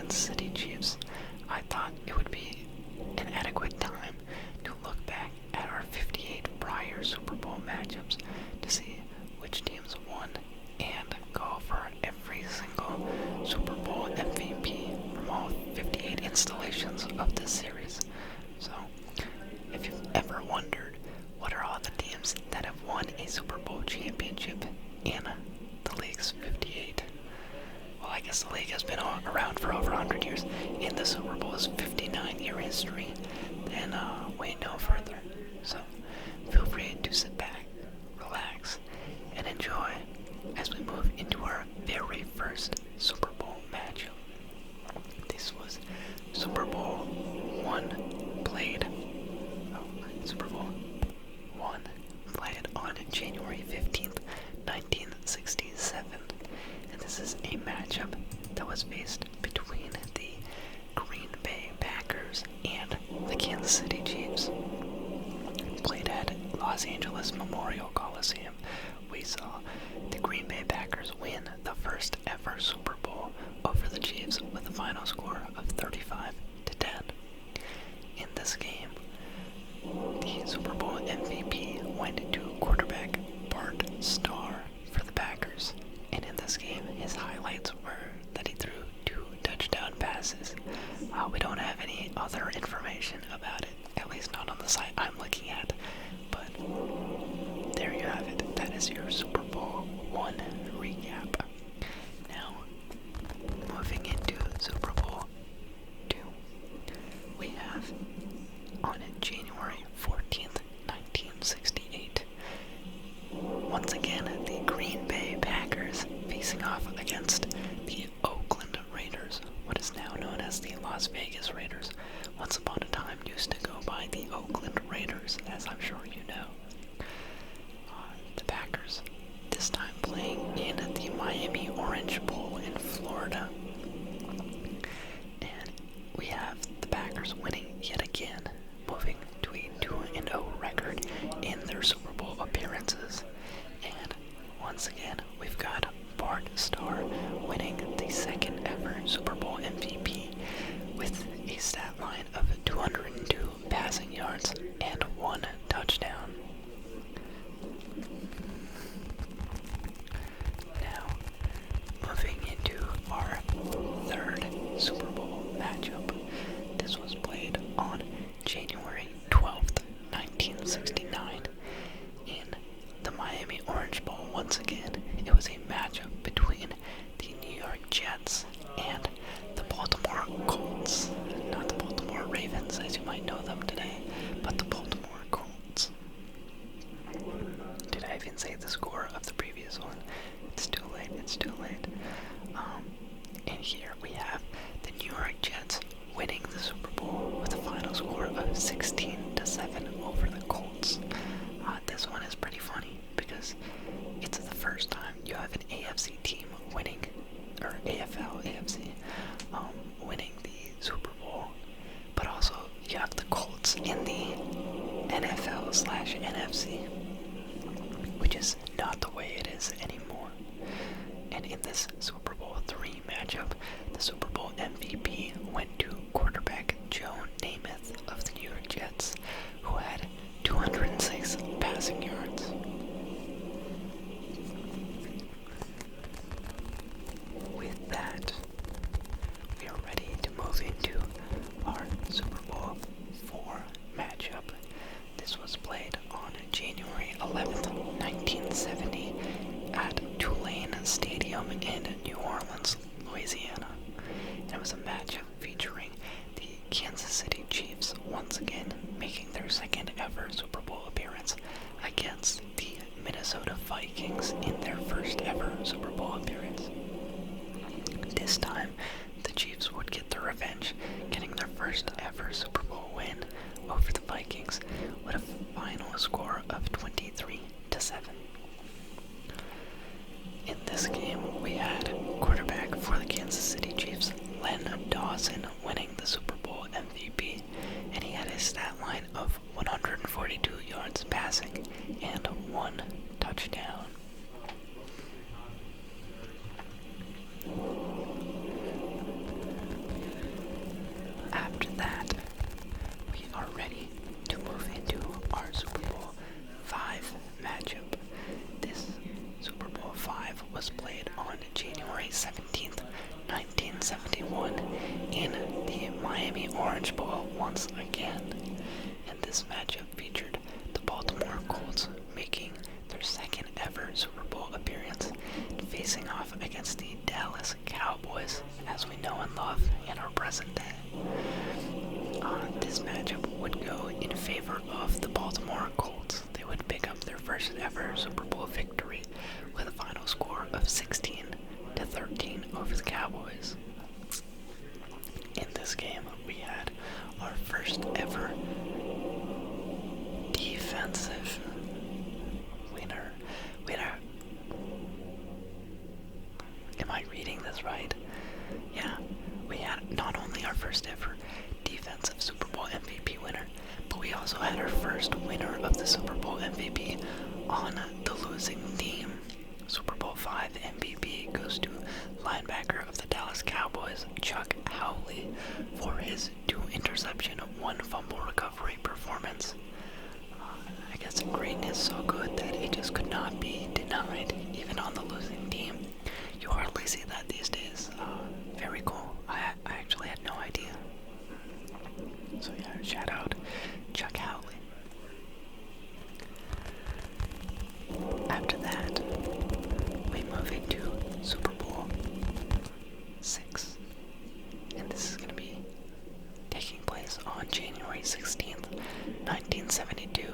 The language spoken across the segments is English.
Kansas City Chiefs, I thought it would be an adequate time to look back at our 58 prior Super Bowl matchups to see which teams won and go over every single Super Bowl MVP from all 58 installations of this series. So, if you've ever wondered what are all the teams that have won a Super Bowl championship in the league's 58, well, I guess the league has been around for over 100 years. In the Super Bowl's 59-year history, then wait no further. So, feel free to sit back, relax, and enjoy as we move into our very first Super Bowl matchup. This was Super Bowl 1 played. Super Bowl 1 played on January 15th, 1967. And this is a matchup that was faced between the Green Bay Packers and the Kansas City Chiefs. Played at Los Angeles Memorial Coliseum, we saw the Green Bay Packers win the first ever Super Bowl over the Chiefs with a final score of 35-10. In this game, the Super Bowl MVP went to quarterback Bart Starr for the Packers. And in this game, his highlights were that he threw 2 touchdown passes. We don't have any other information about it, at least not on the site I'm looking at. But there you have it. That is your Super Bowl 1 recap. Now, moving into Super Bowl 2, we have on January 14th, 1968. Once again, the Green Bay Packers facing off against the Oakland Raiders, what is now known as the Las Vegas Raiders. Once upon a time used to go by the Oakland Raiders, as I'm sure you know. The Packers, this time playing in the Miami Orange Bowl in Florida. And we have the Packers winning yet again, moving to a 2-0 record in their Super Bowl appearances. And once again, we've got Bart Starr winning the second ever Super Bowl MVP with a stat line of 202 passing yards and 1 touchdown. Now, moving into our third Super Bowl matchup. This was played on January 12th, 1969 in the Miami Orange Bowl. Once again, it was a matchup between the New York Jets and the Baltimore Colts. Not the Baltimore Ravens, as you might know them today, but the Baltimore Colts. Did I even say the score of the previous one? It's too late, it's too late. And here we have the New York Jets winning the Super Bowl with a final score of 16-7 over the Colts. This one is pretty funny because it's the first time you have an AFC team winning, or AFC, winning the Super Bowl, but also you have the Colts in the NFL/NFC, which is not the way it is anymore. And in this Super Bowl 3 matchup, the Super Bowl MVP went to quarterback Joe Namath of the New York Jets, who had 206 passing yards. With that, we are ready to move into our Super Bowl 4 matchup. This was played on January 11th, 1970 at Tulane Stadium in New Orleans, Louisiana. And it was a matchup featuring the Kansas City Chiefs once again making their second ever Super Bowl appearance against the Minnesota Vikings in their first ever Super Bowl appearance. This time, the Chiefs would get their revenge, getting their first ever Super Bowl win over the Vikings with a final score of 23-7. In this game, we had quarterback for the Kansas City Chiefs, Len Dawson, winning the Super Bowl MVP, and he had a stat line of 142 yards passing and 1 touchdown. was played on January 17th, 1971 in the Miami Orange Bowl once again. And this matchup featured the Baltimore Colts making their second ever Super Bowl appearance, facing off against the Dallas Cowboys, as we know and love in our present day. This matchup would go in favor of the Baltimore Colts. They would pick up their first ever Super Bowl victory with a final score of 16-13 over the Cowboys. In this game, we had our first ever defensive winner. Am I reading this right? Yeah, we had not only our first ever defensive Super Bowl MVP winner, but we also had our first winner of the Super Bowl MVP on the losing team. Super Bowl V MVP goes to linebacker of the Dallas Cowboys, Chuck Howley, for his 2-interception, 1 fumble recovery performance. I guess greatness so good that it just could not be denied, even on the losing team. You hardly see that these days. Very cool. I actually had no idea. So yeah, shout out Chuck Howley. After that, we move into Super Bowl VI. And this is going to be taking place on January 16th, 1972,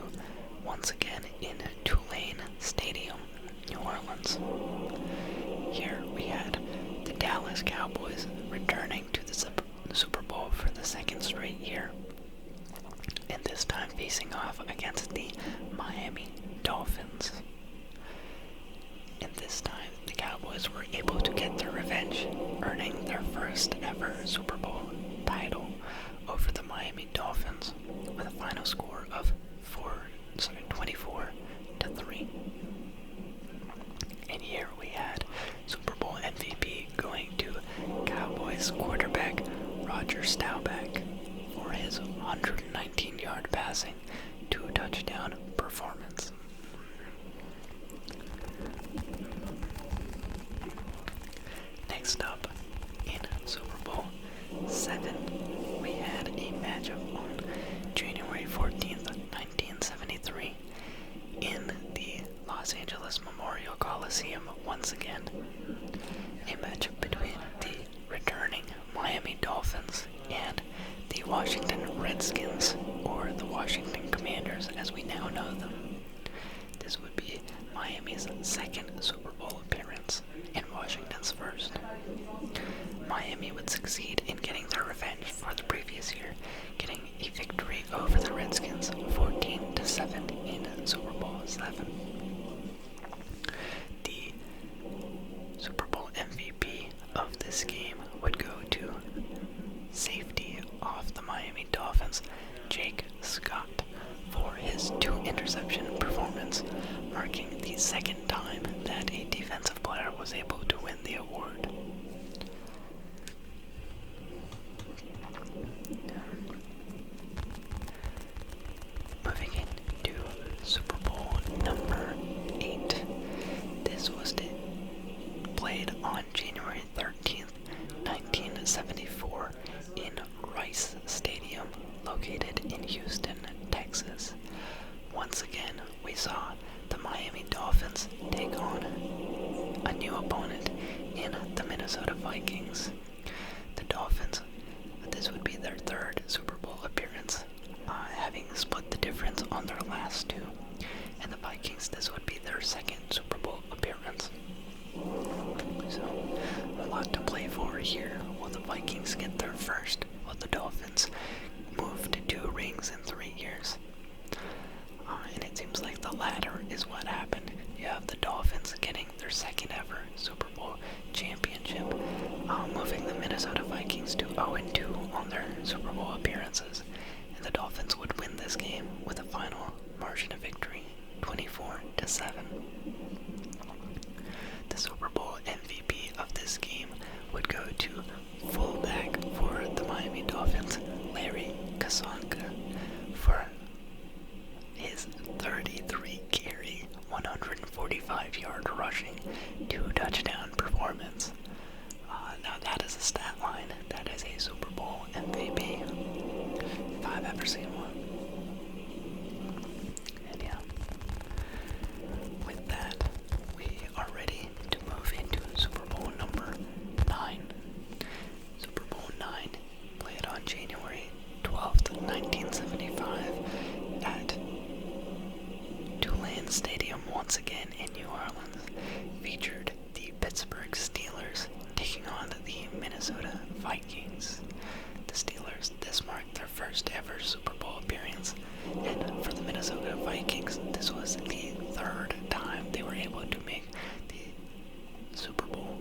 once again in Tulane Stadium, New Orleans. Here we had the Dallas Cowboys returning to the Super Bowl for the second straight year, and this time facing off against the Miami Dolphins. And this time the Cowboys were able to get their revenge, earning their first ever Super Bowl title over the Miami Dolphins with a final score of 24-3. And here we had Super Bowl MVP going to Cowboys quarterback Roger Staubach for his 119-yard passing, 2-touchdown performance. Next up, in Super Bowl VII, we had a matchup on January 14th, 1973 in the Los Angeles Memorial Coliseum once again. A matchup between the returning Miami Dolphins and the Washington Redskins, or the Washington Commanders as we now know them. This would be Miami's second Super Bowl appearance and Washington's first. Miami would succeed in getting their revenge for the previous year, getting a victory over the Redskins 14-7 in Super Bowl VII. The Super Bowl MVP of this game would go to safety of the Miami Dolphins, Jake Scott, for his 2-interception performance, marking the second time that a defensive player was able to win the award. Moving into Super Bowl number 8. This was played on January 13th, 1974 in Rice Stadium, located in Houston, Texas. Once again, we saw the Miami Dolphins take on a new opponent in the Minnesota Vikings. The Dolphins, this would be their third Super Bowl appearance, having split the difference on their last two. And the Vikings, this would be their second Super Bowl appearance. So, a lot to play for here. Will the Vikings get their first? Will the Dolphins move to 2 rings in 3 years? And it seems like the latter is what happened. You have the Dolphins getting their second ever Super Bowl championship, moving the Minnesota Vikings to 0-2 on their Super Bowl appearances. And the Dolphins would win this game with a final margin of victory, 24-7. The Super Bowl MVP of this game would go to fullback for the Miami Dolphins, Larry Kasonka, for his 33-carry, 145-yard rushing, 2-touchdown Vikings. The Steelers, this marked their first ever Super Bowl appearance, and for the Minnesota Vikings, this was the third time they were able to make the Super Bowl.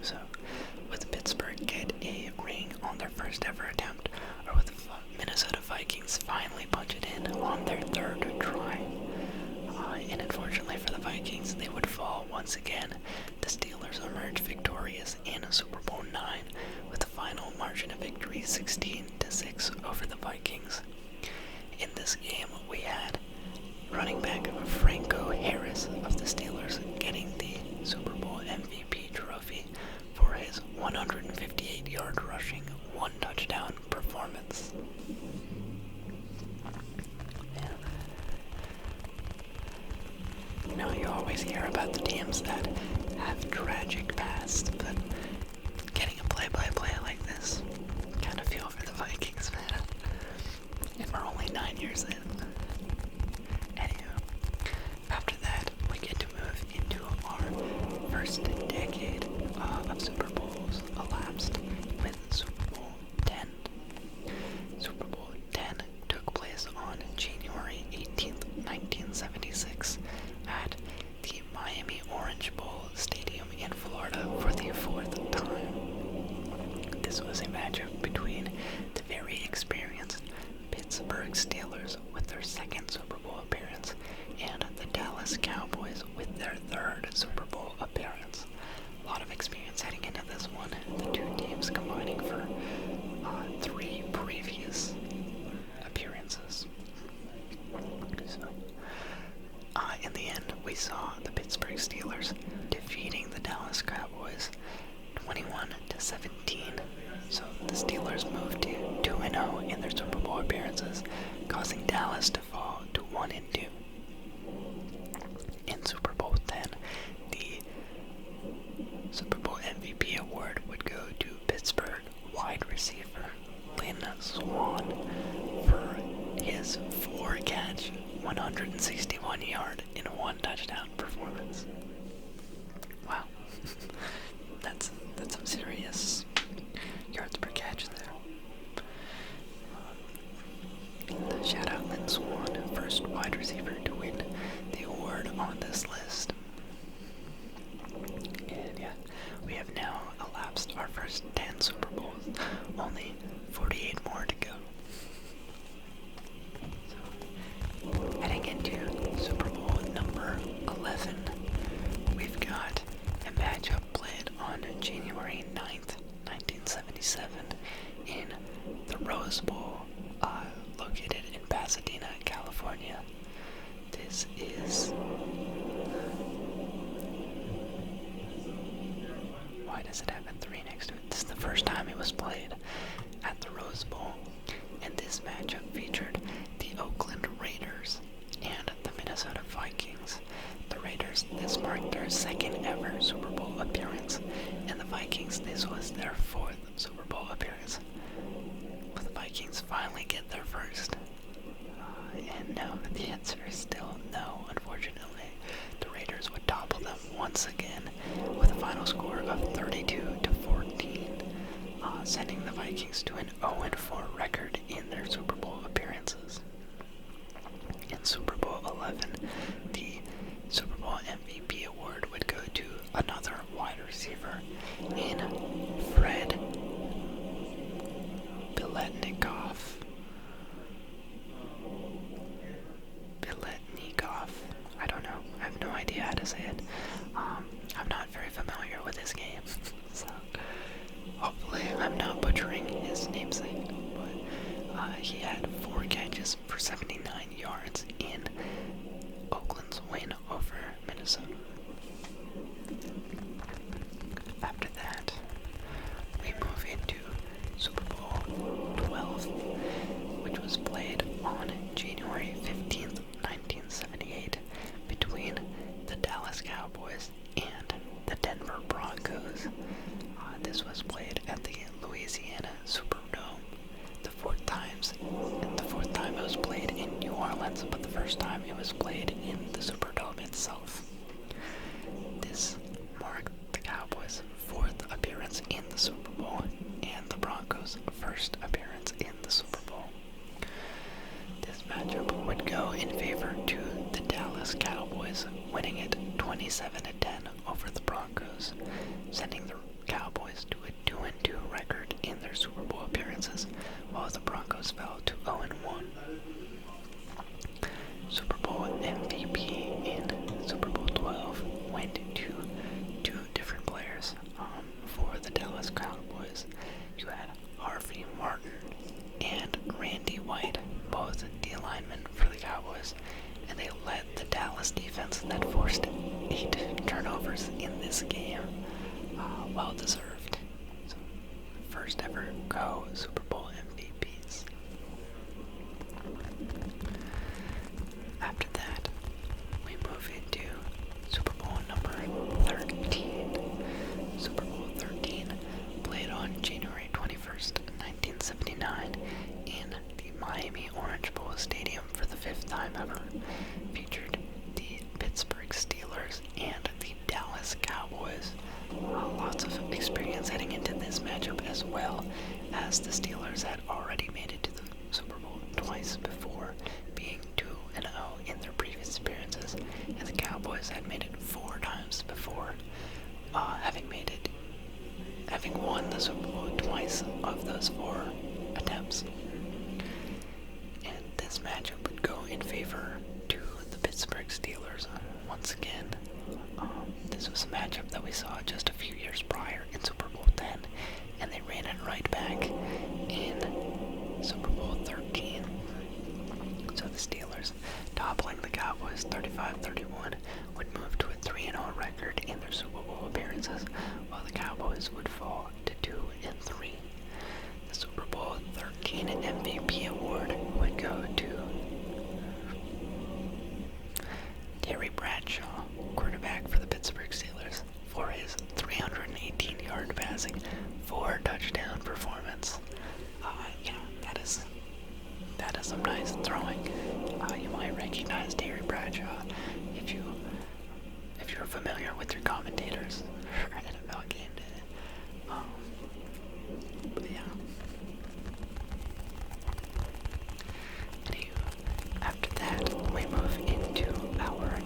So, with Pittsburgh get a ring on their first ever attempt, or with the Minnesota Vikings finally punch it in on their third try. And unfortunately for the Vikings, they would fall once again. The Steelers emerged victorious in Super Bowl IX with a final margin of victory 16-6 over the Vikings. In this game, we had running back Franco Harris of the Steelers getting the Super Bowl MVP trophy for his 158-yard rushing, one-touchdown performance. You know, you always hear about the teams that have tragic pasts, but getting a play-by-play like this, kind of feel for the Vikings, man. And we're only 9 years in. Anywho, after that, we get to move into our first decade of Super Bowls elapsed with Super Bowl X. Super Bowl X took place on January 18th, 1976 at the Miami Orange Bowl Stadium in Florida for the fourth time. This was a matchup between the very experienced Pittsburgh Steelers with their second Super Bowl appearance and the Dallas Cowboys with their third Super Bowl appearance. A lot of experience heading into this one. The two teams combining for 3 previous appearances. So, in the end, we saw the Pittsburgh Steelers defeating the Dallas Cowboys 21-17. So the Steelers moved to 2-0 in their Super Bowl appearances, causing Dallas to fall to 1-2. In Super Bowl X, the Super Bowl MVP award would go to Pittsburgh wide receiver Lynn Swann for his 4-catch, 161-yard in one touchdown performance. Wow, that's some serious yards per catch there. Shout out Lynn Swann, first wide receiver to win the award on this list. And yeah, we have now elapsed our first 10 Super Bowls, only 48 more to go. So, heading into Super Bowl number 11, we've got a matchup played on January 9th, 1977 in the Rose Bowl, located in Pasadena, California. This is... Why does it have a 3 next to it? This is the first time it was played at the Rose Bowl, and this matchup featured the Oakland Raiders and the Minnesota Vikings. The Raiders, this marked their second ever Super Bowl appearance, and the Vikings, this was their fourth Super Bowl appearance. Will the Vikings finally get their first? And no, the answer is still no, unfortunately. The Raiders would topple them once again with a final score of 32-14, sending the Vikings to an 0-4 record in their Super Bowl appearances. In Super Bowl 11, the Super Bowl MVP award would go to another wide receiver in Fred Biletnikoff. I don't know. I have no idea how to say it. I'm not very familiar with his game, so hopefully I'm not butchering his namesake. But he had 4 catches for 79 yards in Oakland's win over Minnesota. After that, we move into Super Bowl 12, which was played on January 15th, 1978, between the Dallas Cowboys and the Denver Broncos. This was played at the Louisiana Superdome. The fourth time it was played in New Orleans, but the first time it was played in the Superdome itself. This marked the Cowboys' 4th appearance 27-10 over the Broncos, sending the Cowboys to a 2-2 record in their Super Bowl appearances, while the Broncos fell to 0-1. Super Bowl MVP in Super Bowl 12 went to two different players for the Dallas Cowboys. You had Harvey Martin and Randy White, both D linemen for the Cowboys, and they led the Dallas defense that forced 8 turnovers in this game. Well deserved. So, first ever go Super Bowl MVPs. After that, we move into Super Bowl number 13. Super Bowl 13 played on January 21st, 1979 in the Miami Orange Bowl Stadium for the 5th time ever. Featured the Pittsburgh Steelers and the Dallas Cowboys. Lots of experience heading into this matchup, as well as the Steelers had already made it to the Super Bowl twice before, being 2-0 in their previous appearances, and the Cowboys had made it 4 times before, having won the Super Bowl twice of those 4 attempts. And this matchup would go in favor to the Pittsburgh Steelers once again. This was a matchup that we saw just a few years prior in Super Bowl 10, and they ran it right back in Super Bowl 13. So the Steelers, toppling the Cowboys 35-31, would move to a 3-0 record in their Super Bowl appearances, while the Cowboys would fall to 2-3. The Super Bowl 13 MVP award would go to Terry Bradshaw, quarterback for the Pittsburgh Steelers, for his 318-yard passing, 4-touchdown performance. That is some nice throwing. You might recognize Terry Bradshaw if you're familiar with your commentators for NFL Game Day. But yeah. After that, we move into our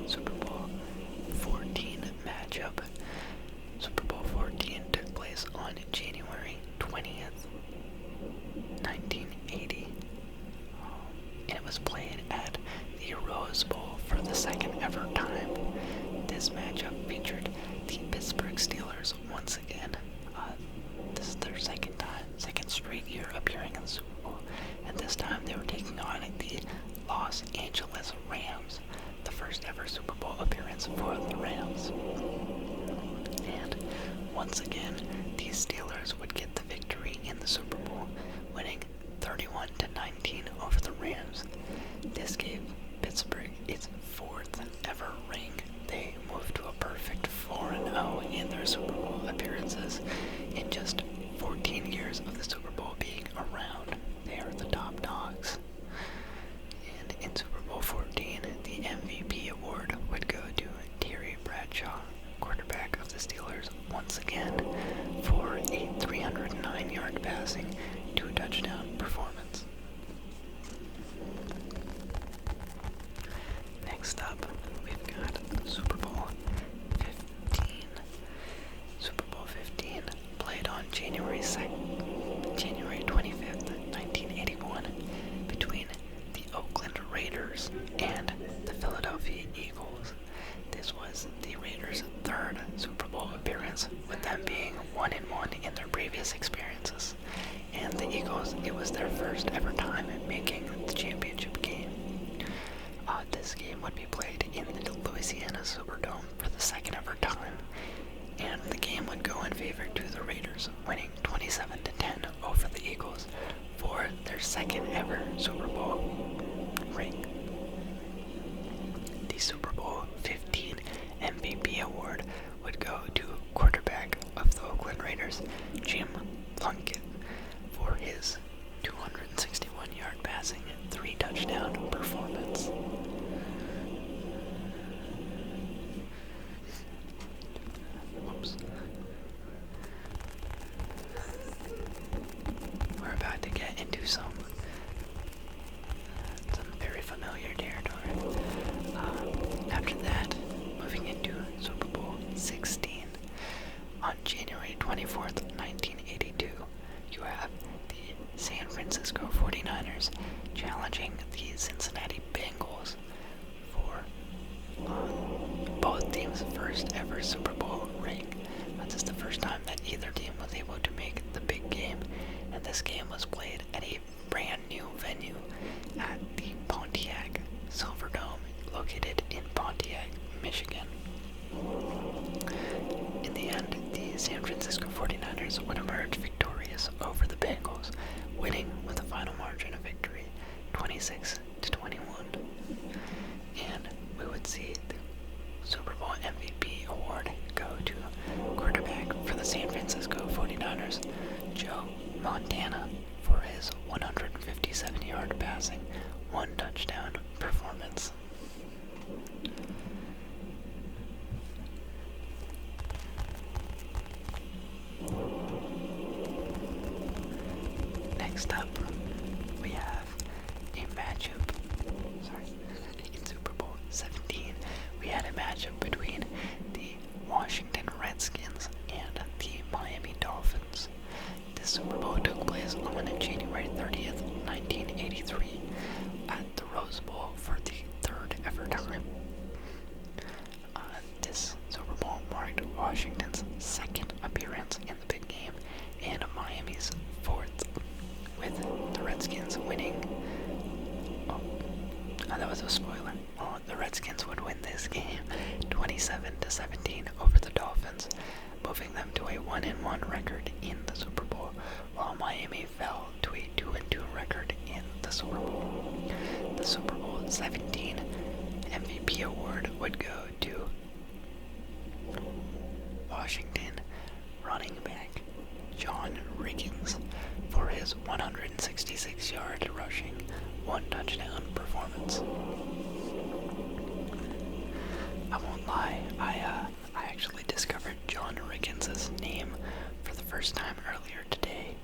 Super Bowl 14 matchup. Super Bowl 14 took place on January 20th, 1980. And it was played at the Rose Bowl for the second ever time. This matchup featured the Pittsburgh Steelers once again. This is their second straight year appearing in the Super Bowl, and this time they were taking on the Los Angeles Rams, the first ever Super Bowl appearance for the Rams. And once again, these Steelers would get the victory in the Super Bowl, winning 31-19 over the Rams. This gave Pittsburgh its 4th ever ring. They moved to a perfect 4-0 in their Super Bowl appearances in just 14 years of the Super Bowl being around. They are the top dogs. And in Super Bowl 14, the MVP award would go to Terry Bradshaw, quarterback of the Steelers, once again for a 309-yard passing, 2-touchdown performance. Next up, we've got Super Bowl 15. Super Bowl 15 played on January 25th, 1981, between the Oakland Raiders and the Philadelphia Eagles. This was the Raiders' 3rd Super Bowl appearance, with them being 1-1 in their previous experiences. And the Eagles, it was their first ever time making the championship game. This game would be played in the Louisiana Superdome for the second ever time, and the game would go in favor to the Raiders, winning 27-10 over the Eagles for their second ever Super Bowl ring. The Super Bowl 15 MVP award would go to quarterback of the Oakland Raiders, Jim Plunkett, for his 261-yard passing, 3-touchdown performance. Oops. We're about to get into some very familiar territory. After that, moving into 24th, 1982, you have the San Francisco 49ers challenging the Cincinnati Bengals for both teams' first ever Super Bowl ring. This is the first time that either team was able to make the big game, and this game was played at a brand new venue at the Pontiac Silverdome, located in Pontiac, Michigan. In the end, the San Francisco 49ers would emerge victorious over the Bengals, winning with a final margin of victory, 26-21. And we would see the Super Bowl MVP award go to quarterback for the San Francisco 49ers, Joe Montana, for his 157-yard passing, one touchdown performance. Next up, we have a matchup. In Super Bowl 17, we had a matchup between the Washington Redskins and the Miami Dolphins. This Super Bowl took place on January 30th, 1983, at the Rose Bowl for the third ever time. This Super Bowl marked Washington's second appearance in the big game and Miami's fourth, with the Redskins winning. That was a spoiler. The Redskins would win this game 27-17 over the Dolphins, moving them to a 1-1 record in the Super Bowl, while Miami fell to a 2-2 record in the Super Bowl. The Super Bowl 17 MVP award would go to Washington running back John Riggins for his 166-yard rushing, one touchdown performance. I won't lie, I actually discovered John Riggins' name for the first time earlier today.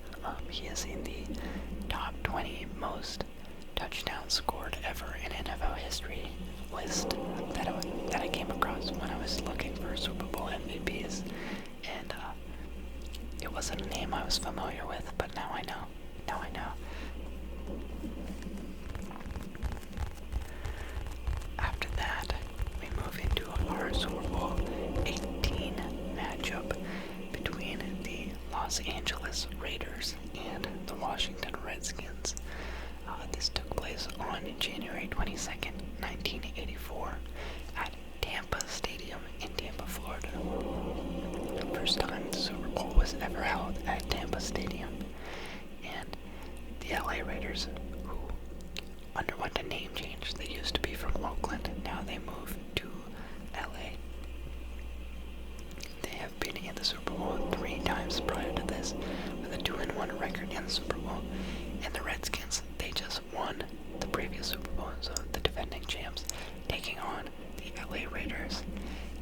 He is in the top 20 most touchdowns scored ever in NFL history list that I came across when I was looking for Super Bowl MVPs, and it wasn't a name I was familiar with, but now I know. After that, we move into our Super Bowl 18 matchup between the Los Angeles Raiders and the Washington Redskins. This took place on January 22nd, 1984, at Tampa Stadium in Tampa, Florida. The first time the Super Bowl was ever held at Tampa Stadium. And the LA Raiders, who underwent a name change, they used to be from Oakland, now they moved to LA. They have been in the Super Bowl 3 times prior to this, with a 2-1 record in the Super Bowl. And the Redskins, they just won the previous Super Bowl, so the defending champs, taking on the LA Raiders.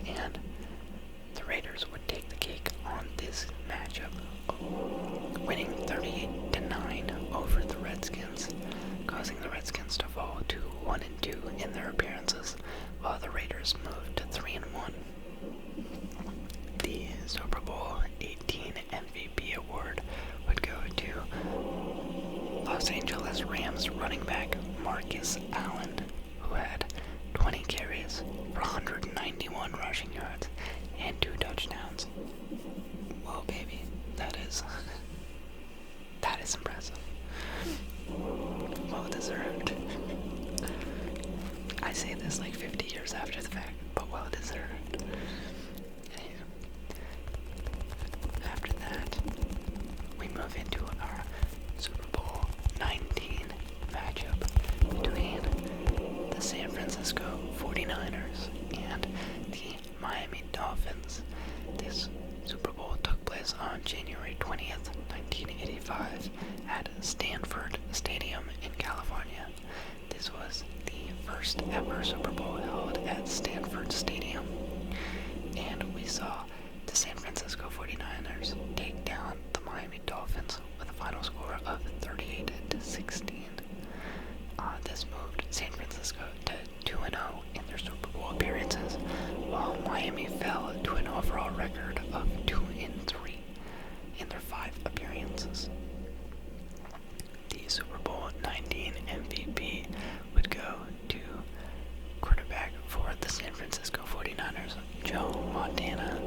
And the Raiders would take the cake on this matchup, winning 38-9 over the Redskins, causing the Redskins to fall to 1-2 in their appearances, while the Raiders moved to 3-1. The Super Bowl 18 MVP award would go to Los Angeles Rams running back Marcus Allen, who had 20 carries for 191 rushing yards and 2 touchdowns. Whoa, baby, that is impressive. Well deserved. I say this like 50 years after the fact, but well deserved. Anyway, after that, we move into our Super Bowl 19 matchup between the San Francisco 49ers and the Miami Dolphins. This Super Bowl took place on January 20th, 1985 at Stanford Stadium in California. This was the first ever Super Bowl held at Stanford Stadium, and we saw the San Francisco 49ers take down the Miami Dolphins with a final score of 38-16. This moved San Francisco to 2-0 in their Super Bowl appearances, while Miami fell to an overall record of 2-3. Montana,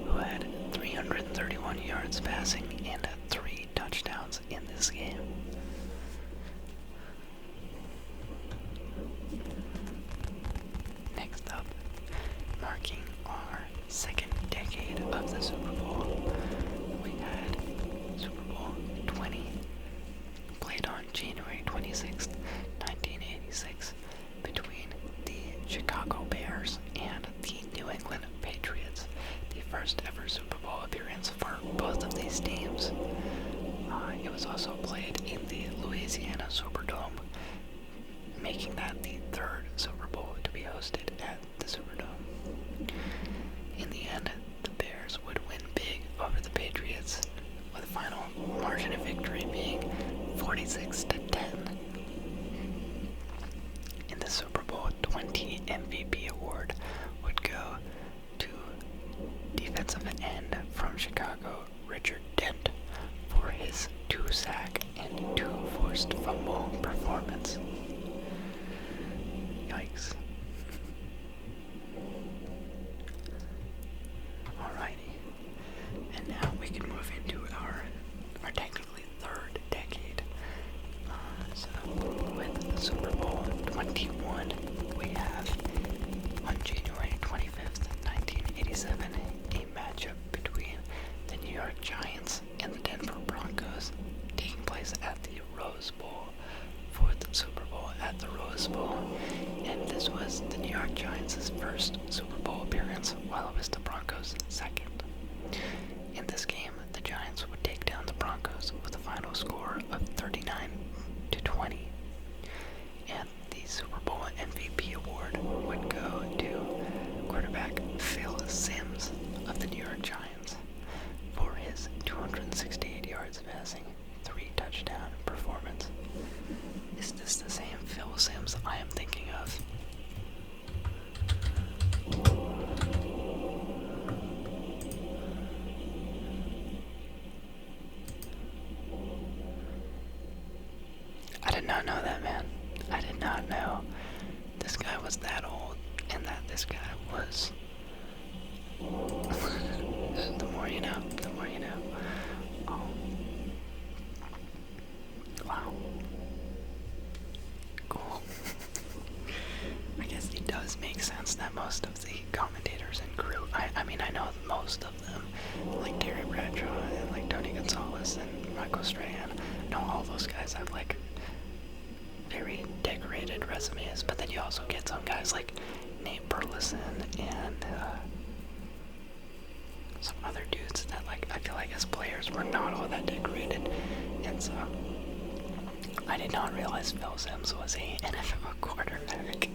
who had 331 yards passing and 3 touchdowns in this game. Next up, marking our second decade of the Super Bowl, we had Super Bowl 20, played on January 26th, 1986, between the Chicago Bears and the New England Patriots, the first ever Super Bowl appearance for both of these teams. It was also played in the Louisiana Superdome, making that the third Super Bowl to be hosted at the Superdome. In the end, the Bears would win big over the Patriots, with the final margin of victory being 46-10. And the Super Bowl 20 MVP award would go to defensive end from Chicago, Richard Dent, for his 2-sack and 2 forced fumble performance. Yikes. Alrighty. And now we can move into our technically third decade. So with Super Bowl 21, we have on January 25th, 1987, a matchup between the New York Giants and the Denver Broncos taking place at the Rose Bowl, fourth Super Bowl at the Rose Bowl. And this was the New York Giants' first Super Bowl appearance, while it was the Broncos' second. In this game, the Giants would take down the Broncos with a final score of 39-20. And the Super Bowl MVP award would go to quarterback Phil Simms of the New York Giants for his 268 yards passing, 3 touchdown performance. Is this the same Phil Simms I am thinking of? I did not know that, man. I did not know this guy was that old and that this guy was... The more you know, the more you know. Oh. Wow. Cool. I guess it does make sense that most of the commentators and crew, I mean, I know most of them, like Terry Bradshaw and like Tony Gonzalez and Michael Strahan, I know all those guys have like very decorated resumes, but then you also get some guys like Nate Burleson and some other dudes that like I feel like as players were not all that decorated, and so I did not realize Phil Simms was a NFL quarterback.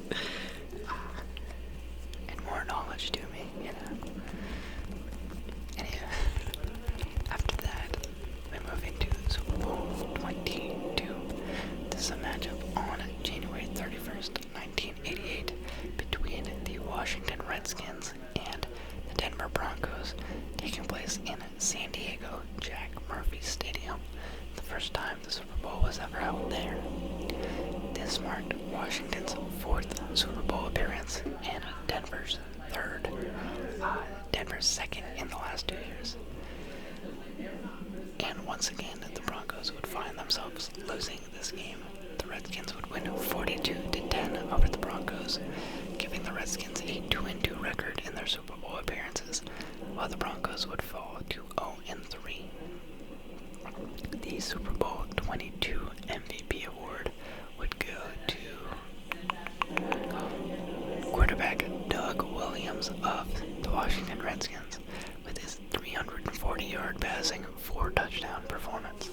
And more knowledge to me, you know. Anyway, after that, we move into Super Bowl 22. This is a matchup on January 31st, 1988, between the Washington Redskins and the Denver Broncos, taking place in San Diego Jack Murphy Stadium, the first time the Super Bowl was ever held there. This marked Washington's 4th Super Bowl appearance and Denver's 3rd. Denver's 2nd in the last 2 years. And once again, the Broncos would find themselves losing this game. The Redskins would win 42-10 over the Broncos, giving the Redskins a 2-2 record in their Super Bowl appearances, while the Broncos would fall to 0-3. The Super Bowl 22 MVP award would go to quarterback Doug Williams of the Washington Redskins with his 340-yard passing, 4-touchdown performance.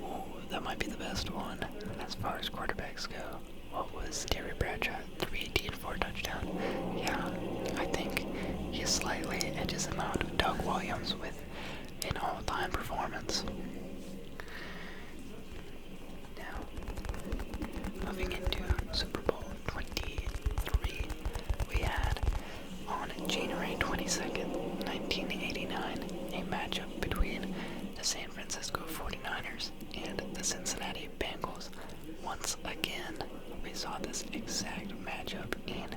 Ooh, that might be the best one as far as quarterbacks go. What was Terry Bradshaw? 318, 4-touchdown. Yeah, I think he slightly edges him out of Doug Williams with an all-time performance. Now, moving into Super Bowl 23, we had on January 22nd, 1989, a matchup between the San Francisco 49ers and the Cincinnati Bengals. Once again, we saw this exact matchup in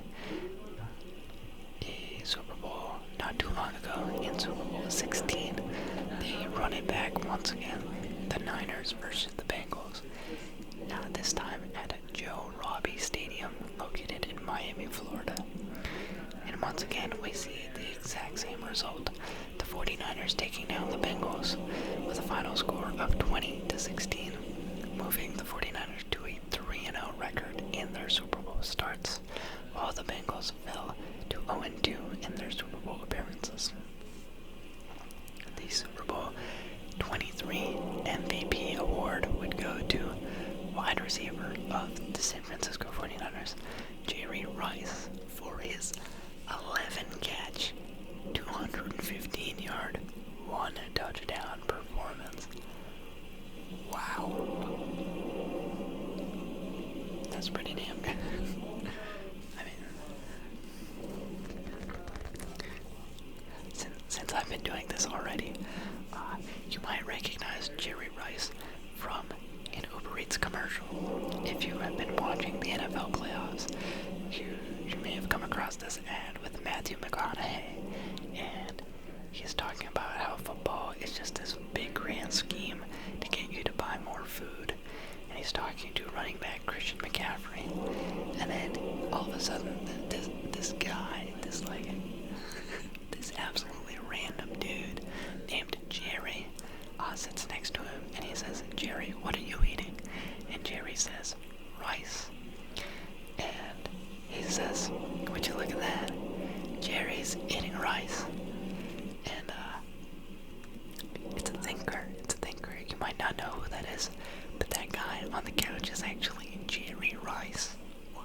a Super Bowl not long ago in Super Bowl 16. They run it back once again. The Niners versus the Bengals. Now this time at Joe Robbie Stadium, located in Miami, Florida. And once again, we see the exact same result. The 49ers taking down the Bengals with a final score of 20-16, moving the 49ers to a 3-0 record in their Super Bowl starts, while the Bengals fell to 0-2 in their Super Bowl appearances. The Super Bowl 23 MVP award would go to wide receiver of the San Francisco 49ers, Jerry Rice, for his 11-catch, 215-yard, 1-touchdown performance. Wow. That's pretty damn good. I mean, since I've been doing this already, you might recognize Jerry Rice from an Uber Eats commercial. If you have been watching the NFL playoffs, you may have come across this ad with Matthew McConaughey, and he's talking about how football is just this big grand scheme to get you to buy more food. And he's talking to running back Christian McCaffrey, and then all of a sudden this guy, this absolutely random dude named Jerry sits next to him, and he says, "Jerry, what are you eating?" And Jerry says, "Rice." And he says, "Would you look at that? Jerry's eating rice." And it's a thinker. You might not know who that is, but that guy on the couch is actually Jerry Rice. Wow.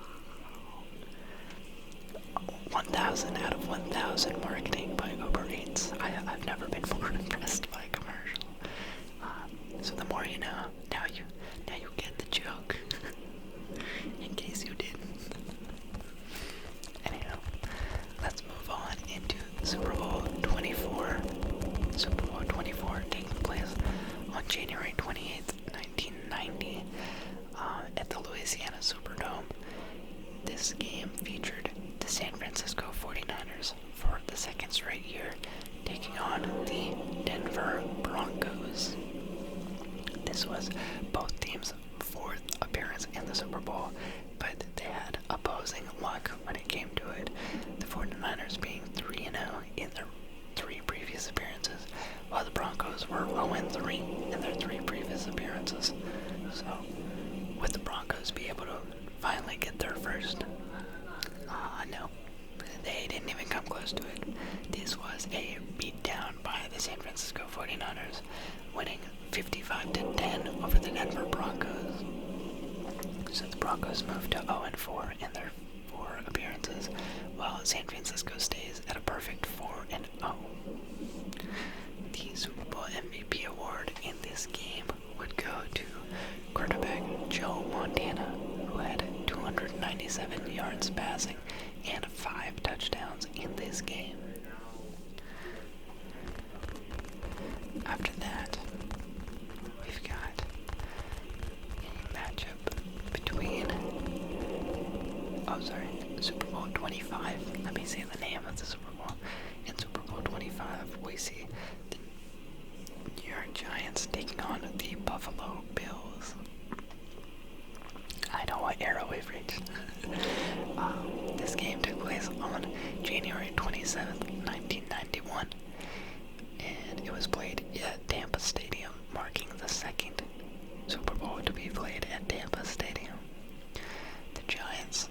1,000 out of 1,000 marketing by Uber Eats. I've never been more impressed by a commercial. So the more you know, now you get the joke. In case you didn't. Anyhow, let's move on into Super Bowl 24. Super Bowl 24 taking place on January 28th, 1990, at the Louisiana Superdome. This game featured the San Francisco 49ers for the second straight year, taking on the Denver Broncos. This was both teams' fourth appearance in the Super Bowl, but they had opposing luck when it came to it. The 49ers being 3-0 in their three previous appearances, while the Broncos were 0-3 in their three previous appearances. So, would the Broncos be able to finally get their first? No. They didn't even come close to it. This was a beatdown by the San Francisco 49ers, winning 55-10 over the Denver Broncos. So the Broncos moved to 0-4 in their four appearances, while San Francisco stays at a perfect 4-0. The Super Bowl MVP award in this game would go to quarterback Joe Montana, who had 297 yards passing and 5 touchdowns in this game. After that, we've got a matchup between, Super Bowl 25. Let me say the name of the Super Bowl. In Super Bowl 25, we see the New York Giants taking on the Buffalo Bills. I know what era we've reached. This game took place on January 27th, 1991, and it was played at Tampa Stadium, marking the second Super Bowl to be played at Tampa Stadium. The Giants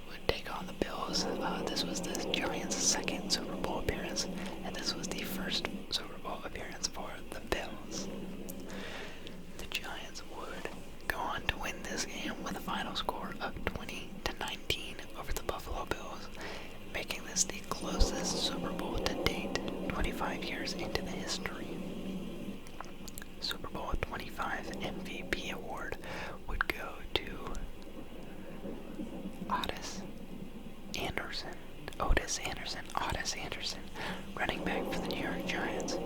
would take on the Bills. This was the Giants' second Super Bowl appearance, and this was the first Super Bowl appearance for the Bills. The Giants would go on to win this game with a final score of 20-19 over the Buffalo Bills, making this the closest Super Bowl to date, 25 years into the history. Super Bowl 25 MVP award would go to Otis Anderson, running back for the New York Giants,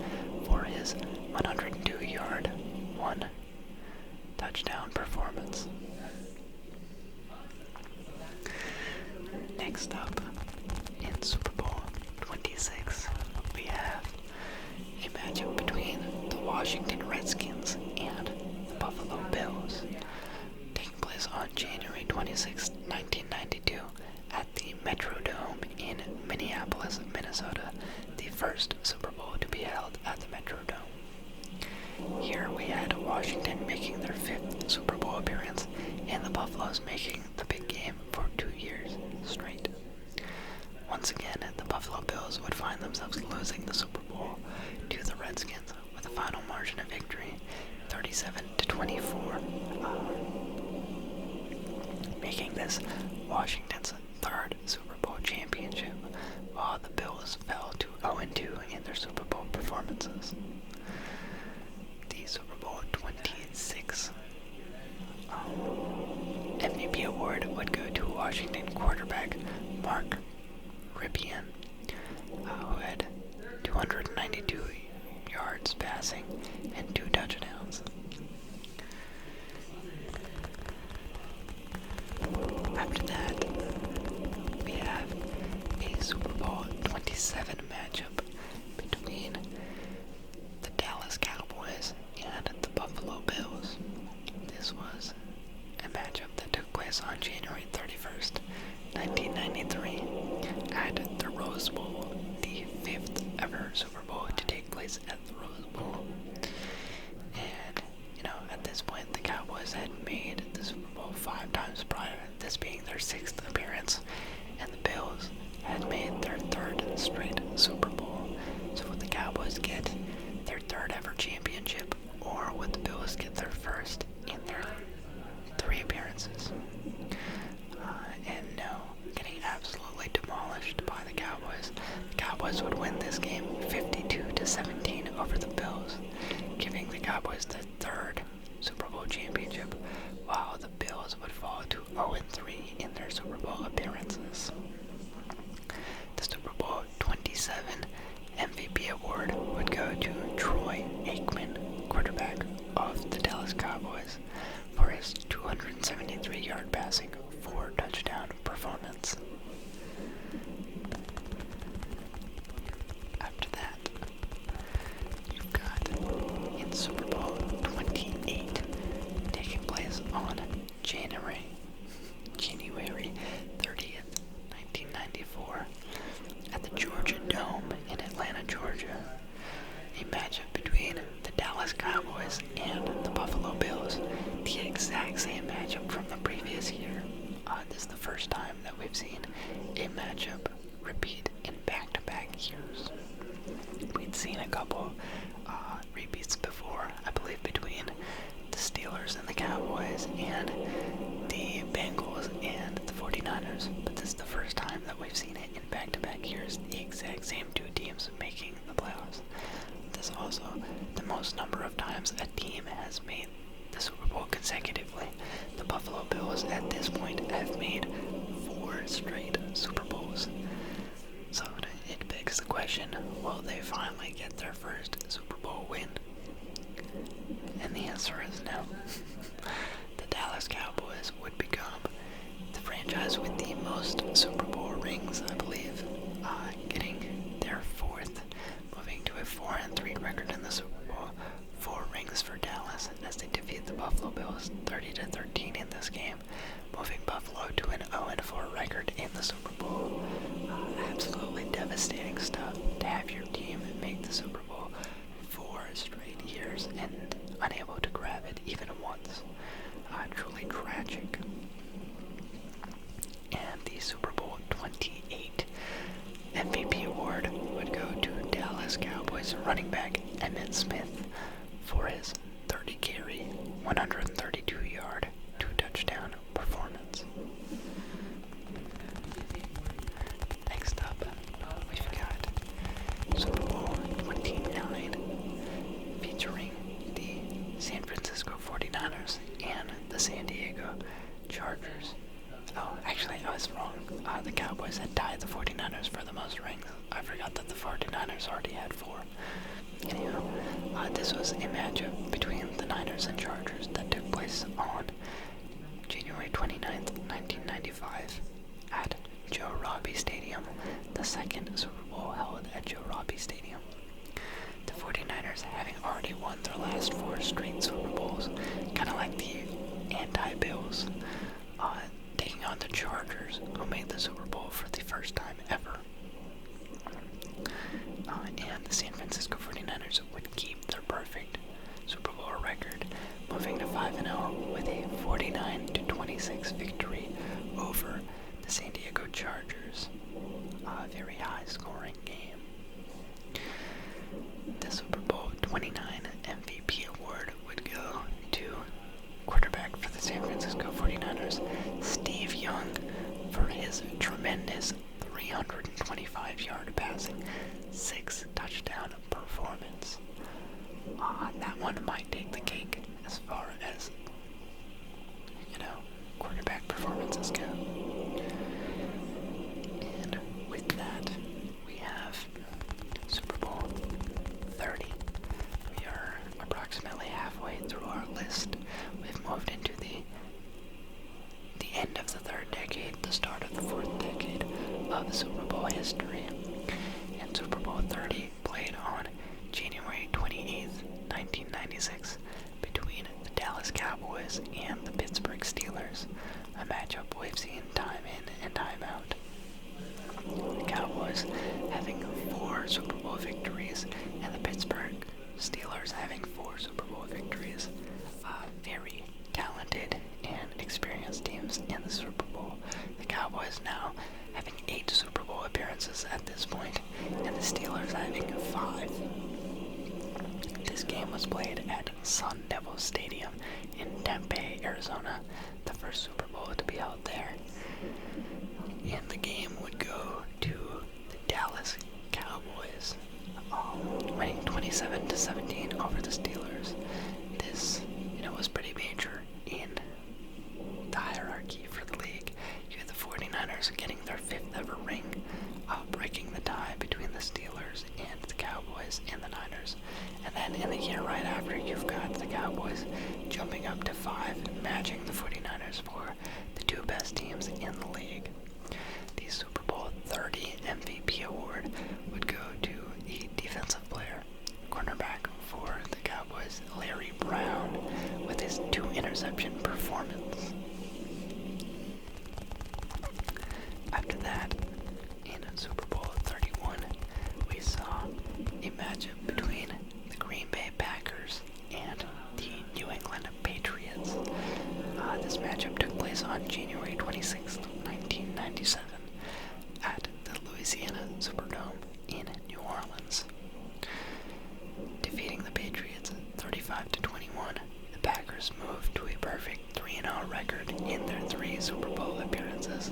for his 102-yard, 1-touchdown performance. Next up, in Super Bowl 26, we Washington Redskins and the Buffalo Bills. Taking place on January 26, 1992 at the Metrodome in Minneapolis, Minnesota, the first Super Bowl to be held at the Metrodome. Here we had Washington making their 5th Super Bowl appearance and the Buffaloes making the big game for 2 years straight. Once again, the Buffalo Bills would find themselves losing the Super Bowl to the Redskins with a final margin of victory 37-24, making this Washington's 3rd Super Bowl championship, while the Bills fell to 0-2 in their Super Bowl performances. The Super Bowl 26 MVP award would go to Washington quarterback Mark Rypien, who had 292 yards passing and 2 touchdowns. After that, we have a Super Bowl 27 matchup between the Dallas Cowboys and the Buffalo Bills. This was a matchup that took place on January 31st, 1993 at the Rose Bowl, the 5th ever Super Bowl to take place at the Rose Bowl. And, at this point the Cowboys had made the Super Bowl 5 times prior, this being their 6th appearance, and the Bills had made their 3rd straight Super Bowl. So would the Cowboys get their 3rd ever championship, or would the Bills get their 1st in their 3 appearances? And no, getting absolutely demolished by the Cowboys. The Cowboys would win this game 52-17 over the Bills, giving the Cowboys their 3rd Super Bowl championship, while the Bills would fall to 0-3 in their Super Bowl appearances. The Super Bowl 27 MVP award would go to Troy Aikman, quarterback of the Dallas Cowboys, for his 273-yard passing, 4-touchdown performance. After that, you've got in Super Bowl 28 taking place on January 30th, 1994 at the Georgia Dome in Atlanta, Georgia. A matchup between the Dallas Cowboys and the Buffalo Bills, the exact same matchup from the previous year. This is the first time that we've seen a matchup repeat in back-to-back years. We'd seen a couple repeats before, I believe between the Steelers and the Cowboys and the Bengals and the 49ers, but this is the first time that we've seen it in back-to-back years, the exact same 2 teams making the playoffs. This is also the most number of times a team has made the Super Bowl consecutively. The Buffalo Bills at this point have made 4 straight Super Bowls. So it begs the question, will they finally get their first Super Bowl win? And the answer is no. The Dallas Cowboys would become the franchise with the most Super Bowl rings, I believe, getting their 4th, moving to a 4-3 record in the Super Bowl. 4 rings for Dallas as they defeat the Buffalo Bills 30-13 in this game, moving Buffalo to an 0-4 record in the Super Bowl. Absolutely devastating stuff to have your team make the Super Bowl 4 straight years and unable to grab it even once. Truly tragic. And the Super Bowl 28 MVP award would go to Dallas Cowboys running back Emmitt Smith for his 30-carry, 132-yard, 2-touchdown performance. Next up, we've got Super Bowl 29 featuring the San Francisco 49ers and the San Diego Chargers. Oh, actually, I was wrong. The Cowboys had tied the 49ers for the most rings. I forgot that the 49ers already had 4. Anyhow, this was a matchup between the Niners and Chargers that took place on January 29th, 1995 at Joe Robbie Stadium, the second Super Bowl held at Joe Robbie Stadium. The 49ers, having already they won their last 4 straight Super Bowls, kind of like the anti-Bills, taking on the Chargers, who made the Super Bowl for the first time ever. And the San Francisco 49ers would keep their perfect Super Bowl record, moving to 5-0 with a 49-26 victory over the San Diego Chargers. A very high-scoring game. The Super Bowl 29 MVP award would go to quarterback for the San Francisco 49ers, Steve Young, for his tremendous 325-yard passing, 6-touchdown performance. That one might take the cake as far as, quarterback performances go. And with that, we have Super Bowl 30. We are approximately halfway through our list. We've moved into the end of the third decade, the start of the fourth decade of Super Bowl history. And Super Bowl 30 played on January 28th, 1996, between the Dallas Cowboys and the Pittsburgh Steelers, a matchup we've seen time in and time out. The Cowboys having 4 Super Bowl victories, and the Pittsburgh Steelers having 4 Super Bowl victories. Very talented and experienced teams in the Super Bowl. The Cowboys now having 8 Super Bowl appearances at this point, and the Steelers having 5. This game was played at Sun Devil Stadium in Tempe, Arizona, the first Super Bowl to be held there. And the game would go to the Dallas Cowboys, winning 27-17 over the Steelers. This, was pretty major in the hierarchy for the league. You had the 49ers getting their 5th ever ring, breaking the tie between the Steelers and the Cowboys and the Niners. And then in the year right after, you've got the Cowboys jumping up to 5, matching the 49ers for the 2 best teams in the league. The Super Bowl 30 MVP award would go to the defensive player, cornerback for the Cowboys, Larry Brown, with his 2-interception performance. After that, in Super Bowl 31, we saw a matchup between the Green Bay Packers and the New England Patriots. This matchup took place on January 26th, 1997, at the Louisiana Superdome in New Orleans. Defeating the Patriots 35-21, the Packers moved to a perfect 3-0 record in their 3 Super Bowl appearances,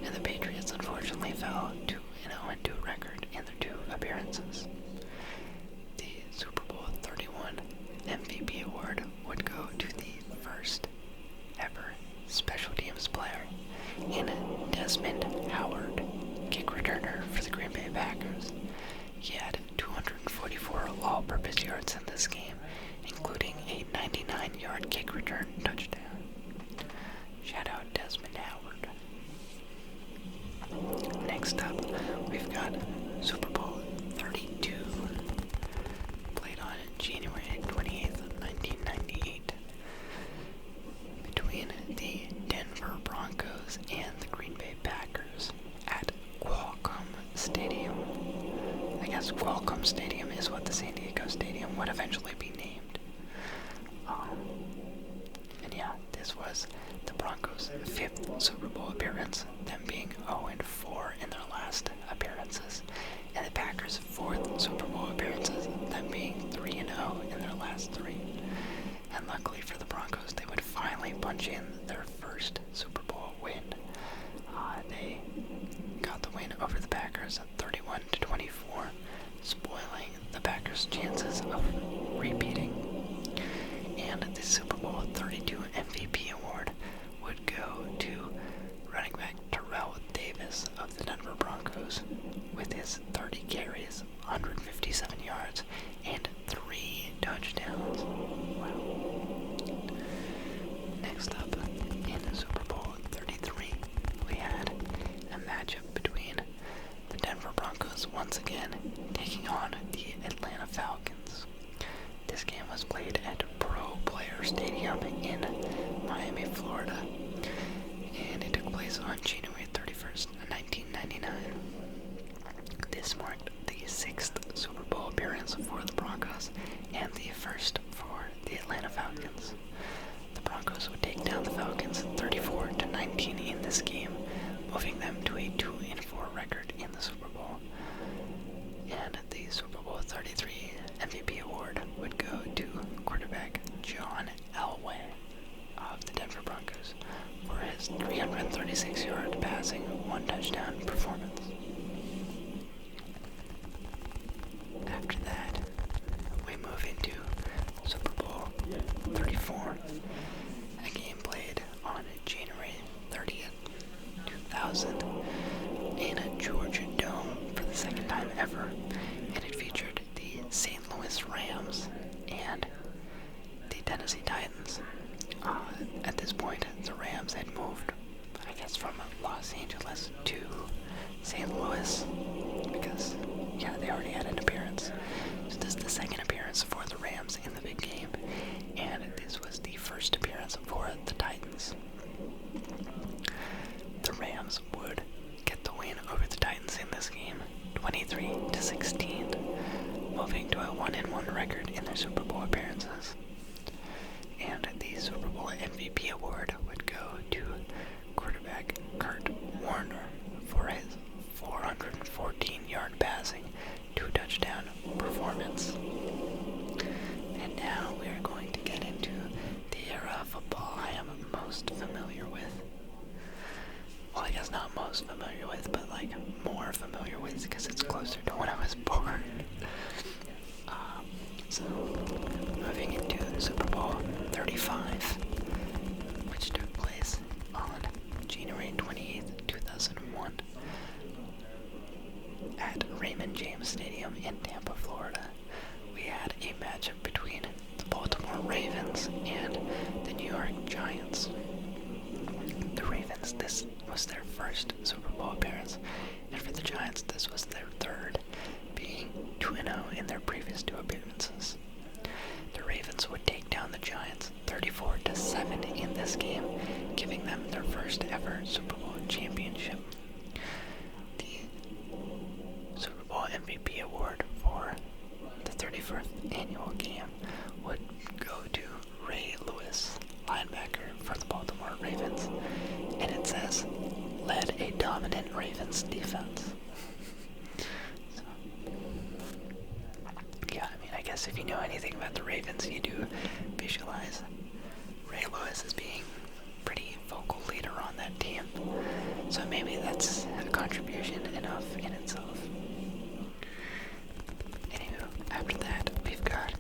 and the Patriots unfortunately fell to an 0-2 record in their 2 appearances. The Super Bowl 31 MVP award would go to the first ever special teams player in Desmond Howard, kick returner for the Green Bay Packers. He had 244 all-purpose yards in this game, including a 99-yard kick return touchdown. Shout out Desmond Howard. Next up, we've got Super Bowl 32, played on January 28th, 1998, between the Denver Broncos and the Green Bay Packers at Qualcomm Stadium. I guess Qualcomm Stadium is what the San Diego Stadium would eventually be named. And yeah, this was the Broncos' 5th Super Bowl appearance, them being 0-4 in their last appearances, and the Packers' 4th Super Bowl appearances, them being 3-0 in their last 3. And luckily for the Broncos, they would finally punch in their first Super Bowl win. They got the win over the Packers at 31-24, spoiling the Packers' chances of repeating. And the Super Bowl 32 MVP award would go to running back Terrell Davis of the Denver Broncos, with his 30 carries, 157 yards, and 3 touchdowns. Wow. Next up, in Super Bowl 33, we had a matchup between the Denver Broncos once again taking on the Atlanta Falcons. This game appearance for the Broncos and the first for the Atlanta Falcons. The Broncos would take down the Falcons 34-19 in this game, moving them to a 2-4 record in the Super Bowl. And the Super Bowl 33 MVP award would go to quarterback John Elway of the Denver Broncos for his 336-yard passing, 1-touchdown performance. After that, we move into Super Bowl 34, a game played on January 30th, 2000 in a Georgia Dome for the second time ever, and it featured the St. Louis Rams and the Tennessee Titans. At this point, the Rams had moved, I guess, from Los Angeles to St. Louis because, they already had an appearance. So this is the second appearance for the Rams in the big game, and this was the first appearance for the Titans. The Rams would get the win over the Titans in this game, 23-16, moving to a 1-1 record in their Super Bowl appearances. And the Super Bowl MVP award would go to quarterback Kurt Warner for his 414-yard passing, 2-touchdown performance. And now we are going to get into the era of football I am most familiar with. Well, I guess not most familiar with, but more familiar with because it's closer to when I was born. So, moving into Super Bowl 35, which took place on January 28th, 2001, at Raymond James Stadium in Tampa, Florida. We had a matchup between the Baltimore Ravens and the New York Giants. The Ravens, this was their first Super Bowl appearance, and for the Giants, this was their third, being 2-0 in their previous two appearances. The Ravens would take down the Giants 34-7 in this game, giving them their first ever Super Bowl championship. The Super Bowl MVP award for the 31st annual game would go to Ray Lewis, linebacker for the Baltimore Ravens, and it says, led a dominant Ravens defense. I guess if you know anything about the Ravens, you do visualize Ray Lewis as being a pretty vocal leader on that team. So maybe that's a contribution enough in itself. Anywho, after that, we've got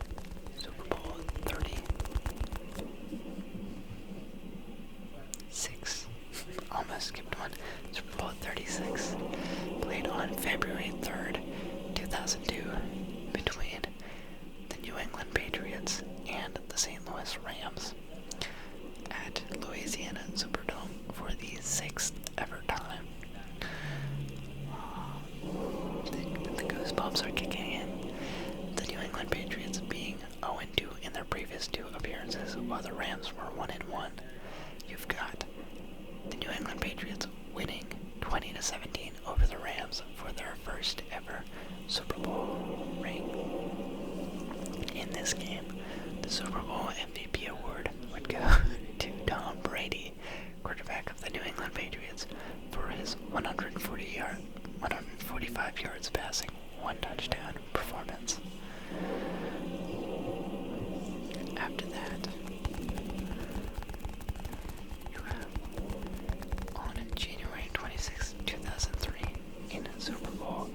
Super Bowl 36. Almost skipped one. Super Bowl 36, played on February 3rd, 2002, between the New England Patriots and the St. Louis Rams at Louisiana Superdome for the 6th ever time. The goosebumps are kicking in. The New England Patriots being 0-2 in their previous two appearances, while the Rams were 1-1. You've got the New England Patriots winning 20-17 over the Rams for their first ever Super Bowl ring. In this game, the Super Bowl MVP award would go to Tom Brady, quarterback of the New England Patriots, for his 145 yards passing, 1-touchdown performance. After that, you have on January 26, 2003, in Super Bowl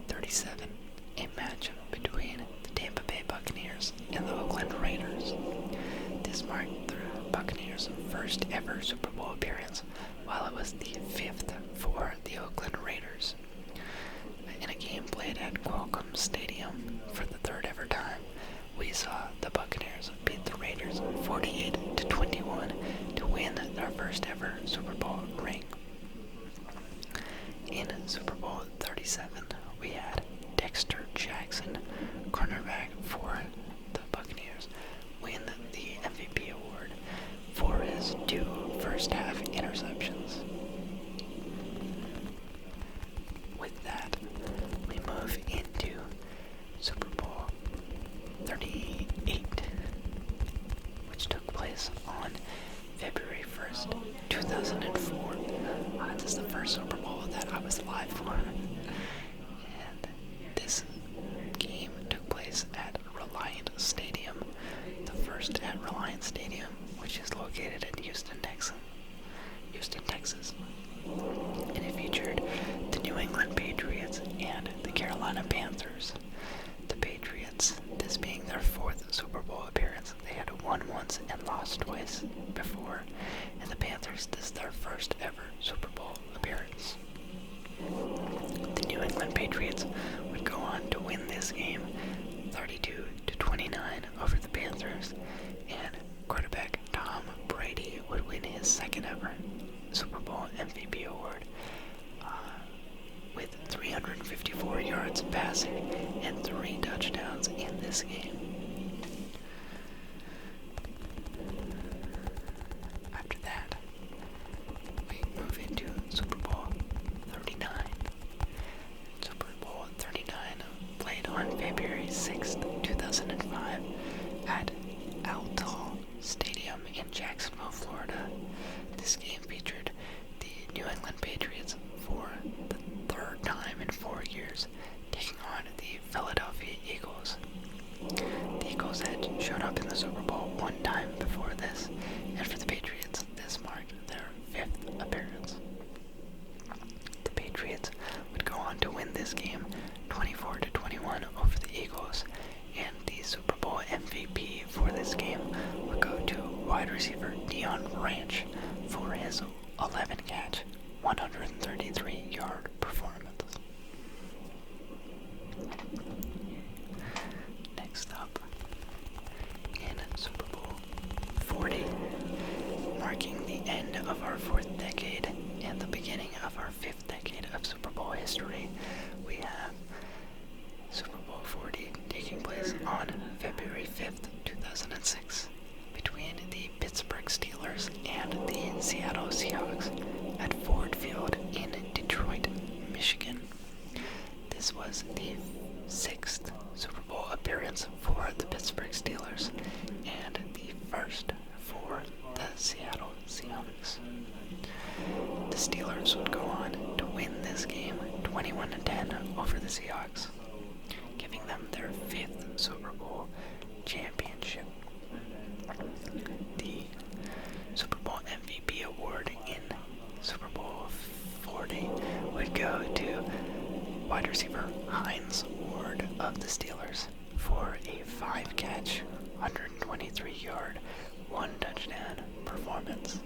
37, a matchup between the Tampa Bay Buccaneers and the Oakland Raiders. This marked the Buccaneers' first ever Super Bowl appearance, while it was the 5th for the Oakland Raiders. In a game played at Qualcomm Stadium for the 3rd ever time, we saw the Buccaneers beat the Raiders 48-21 to win their first ever Super Bowl ring. In Super Bowl 37, we had Dexter Jackson, cornerback for the Buccaneers, win the MVP award for his 2 first-half interceptions. With that, we move into Super Bowl 1st, 2004. This is the first Super Bowl that I was live for. And this game took place at Reliant Stadium, the first at Reliant Stadium, which is located in Houston, Texas. And it featured the New England Patriots and the Carolina Panthers. The Patriots, this being their 4th Super Bowl appearance, they had won once and lost twice before, and the Panthers, this is their first ever Super Bowl appearance. The New England Patriots would go on to win this game 32-29 over the Panthers, and quarterback Tom Brady would win his 2nd ever Super Bowl MVP award with 354 yards passing and 3 touchdowns in this game. After that, we move into Super Bowl 39. Super Bowl 39 played on February 6th, 2005 at Altall Stadium in Jacksonville, Florida. This game featured the New England Patriots for the 3rd time in 4 years, taking on the Philadelphia Eagles. The Eagles had shown up in the Super Bowl 1 time before this, and for the Patriots, this marked their 5th appearance. The Patriots would go on to win this game 24-21 over the Eagles, and the Super Bowl MVP for this game would go to wide receiver Deion Branch for his 11-catch, 133-yard performance. Next up, in Super Bowl 40, marking the end of our 4th decade and the beginning of our 5th decade of Super Bowl history, we have Super Bowl 40 taking place on February 5th, 2006, between the Pittsburgh Steelers and the Seattle Seahawks at Ford Field in Detroit, Michigan. This was the 6th Super Bowl appearance for the Pittsburgh Steelers and the 1st for the Seattle Seahawks. The Steelers would go on to win this game 21-10 over the Seahawks, giving them their 5th Super Bowl championship. The Super Bowl MVP award in Super Bowl 40 would go to wide receiver Hines Ward of the Steelers for a 5-catch, 123-yard, 1-touchdown performance.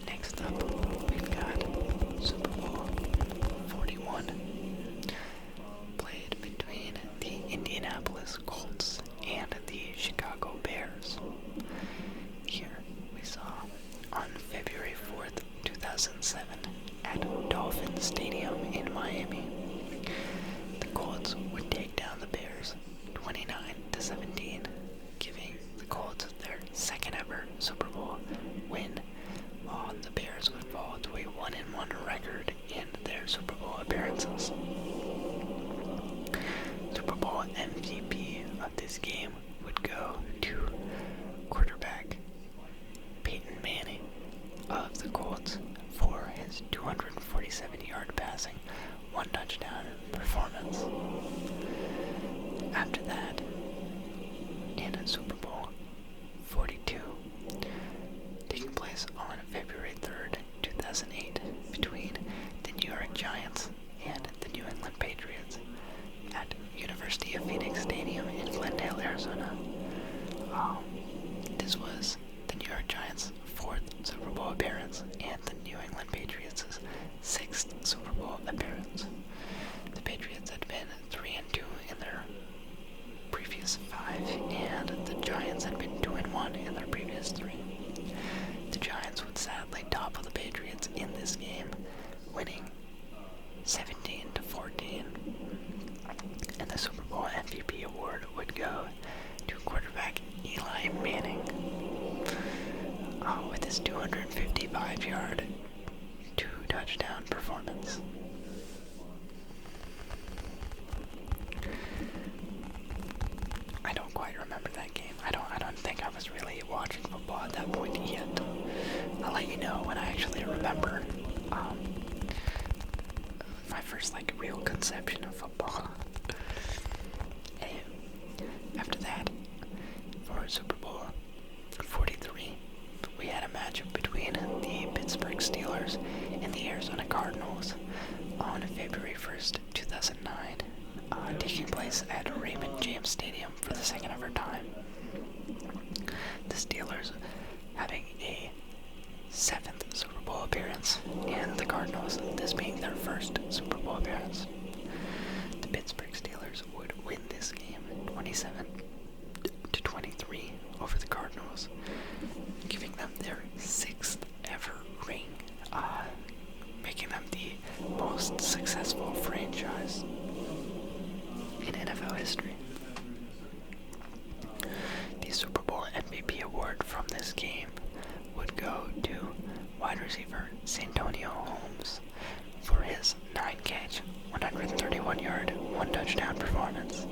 Next up, we've got Super Bowl 41, played between the Indianapolis Colts and the Chicago Bears. Here we saw on February 4th, 2007 at Dolphin Stadium in Miami, the Colts would take down the Bears 29-17, giving the Colts their 2nd ever Super Bowl win, while the Bears would fall to a 1-1 record in their Super Bowl appearances. Super Bowl MVP of this game would go to quarterback Peyton Manning of the Colts for his 247-yard passing, 1-touchdown performance. After that, in Super Bowl 42, taking place on February 3rd, 2008, between the New York Giants and the New England Patriots at University of Phoenix Stadium in Glendale, Arizona. This was the New York Giants' 4th Super Bowl appearance and the New England Patriots' 6th Super Bowl appearance. The Patriots had been 3-2 in their previous 5, and the Giants had been 2-1 in their previous 3. The Giants would sadly topple the Patriots in this game, winning 17-14. And the Super Bowl MVP award would go to quarterback Eli Manning with his 255-yard, 2-touchdown performance. I don't quite quite remember that game. I don't think I was really watching football at that point yet. I'll let you know when I actually remember my first like real conception of football. And after that, for Super Bowl 43, we had a matchup between the Pittsburgh Steelers and the Arizona Cardinals on February 1st, 2009, taking place at Raymond James Stadium for the second ever time. The Steelers having a 7th Super Bowl appearance, and the Cardinals, this being their first Super Bowl appearance. The Pittsburgh Steelers would win this game 27-23 over the Cardinals, giving them their 6th ever ring, making them the most successful franchise in NFL history. The Super Bowl MVP award from this game would go to wide receiver Santonio Holmes for his 9-catch, 131-yard, 1-touchdown performance.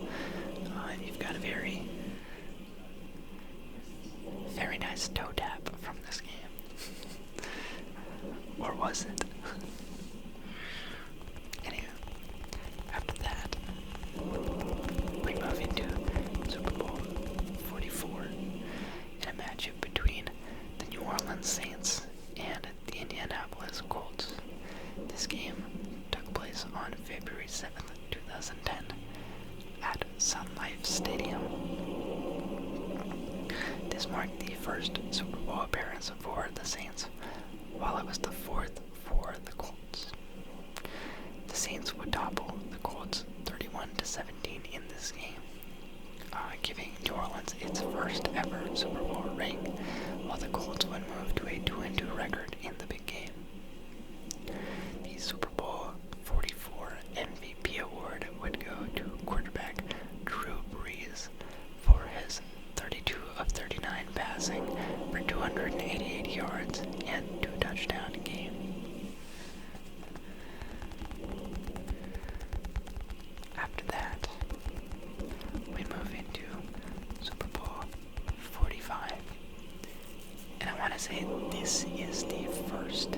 You've got a very nice toe tap from this game. Or was it? Anyway, after that, we move into Super Bowl 44 in a matchup between the New Orleans Saints and the Indianapolis Colts. This game took place on February 7th, 2010 at Sun Life Stadium. This marked the first Super Bowl appearance for the Saints, while it was the 4th for the Colts. The Saints would topple the Colts 31-17 in this game, giving New Orleans its first ever Super Bowl ring, while the Colts would move to a 2-2 record in the big game. The Super Bowl 44 MVP award would go to quarterback Drew Brees for his 32 of 39 passing for 288 yards and 2 touchdown game. After that, we move into Super Bowl 45. And I want to say this is the first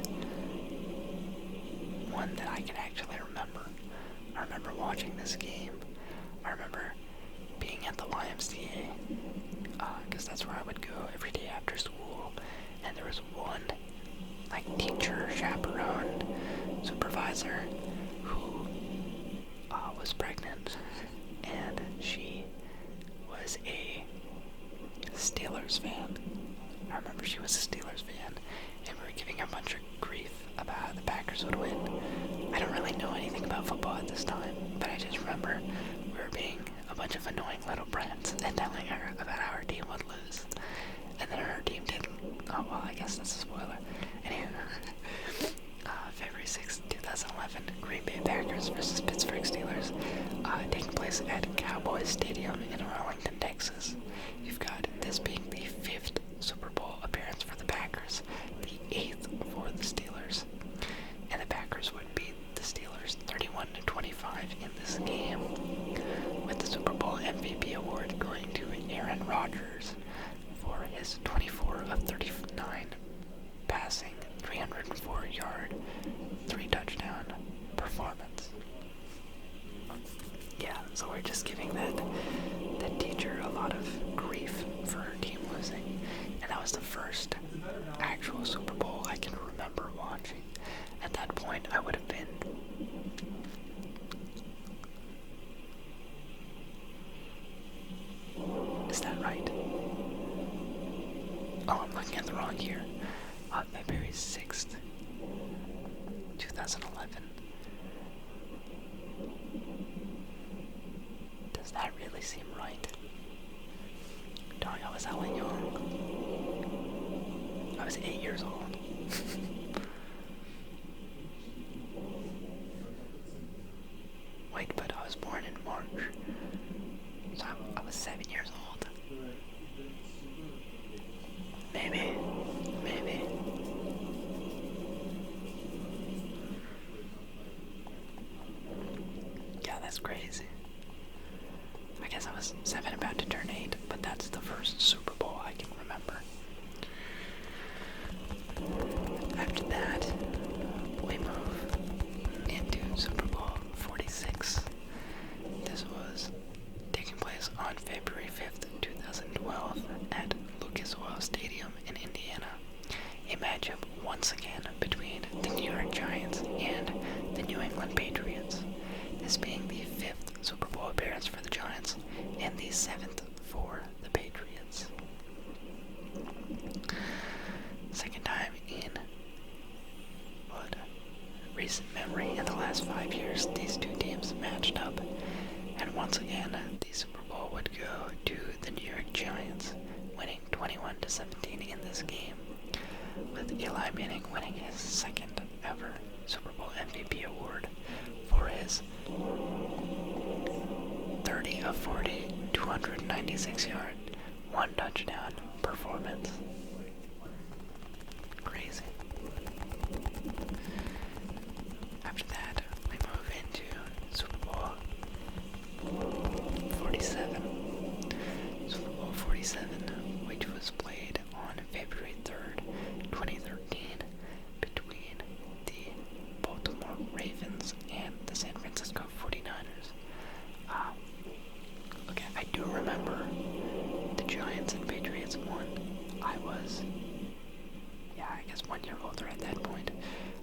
one that I can actually remember. I remember watching this game. I remember being at the YMCA, because that's where I would go every day after school. And there was one, like, teacher, chaperone, supervisor who was pregnant, and she was a Steelers fan. I remember she was a Steelers fan, and we were giving her a bunch of grief about how the Packers would win. I don't really know anything about football at this time, but I just remember we were being a bunch of annoying little brats and telling her about how her team would lose. And then her team didn't. Oh, well, I guess that's a spoiler. Anyway, February 6th, 2011, Green Bay Packers versus Pittsburgh Steelers, taking place at Cowboys Stadium in Arlington, Texas. You've got this being the 5th Super Bowl appearance for the Packers, the 8th for the Steelers, and the Packers would beat the Steelers 31-25 in this game, with the Super Bowl MVP award going to Aaron Rodgers for his 24 of 39 passing, 304-yard, 3-touchdown performance. Yeah, so we're just giving that teacher a lot of grief for her team losing, and that was the first actual Super Bowl I can remember watching. At that point, I would have been Is that right? Oh, I'm looking at the wrong year. February 6th, 2011. Does that really seem right? Darn, I was hella young. I was 8 years old. Wait, but I was born in March. So I was 7 years old. Maybe. Yeah, that's crazy. I guess I was 7, about to turn 8, but that's the first Super Bowl I can remember. After that, we move into Super Bowl 46. This was taking place on February 5th, 2012 at Lucas Oil Stadium in Indiana. A matchup once again between the New York Giants and the New England Patriots. This being the 5th Super Bowl appearance for the Giants and the 7th for the Patriots. Second time in recent memory in the last 5 years these two teams matched up, and once again the Super Bowl would go to the New York Giants, winning 21-17 in this game, with Eli Manning winning his second ever Super Bowl MVP award for his 30 of 40, 296-yard, 1 touchdown performance. Crazy. After that, we move into Super Bowl 47. Super Bowl 47, which was played on February 3rd, 2013, between the Baltimore Ravens and the San Francisco 49ers. Okay, I do remember the Giants and Patriots won. I was, I guess 1 year older at that point.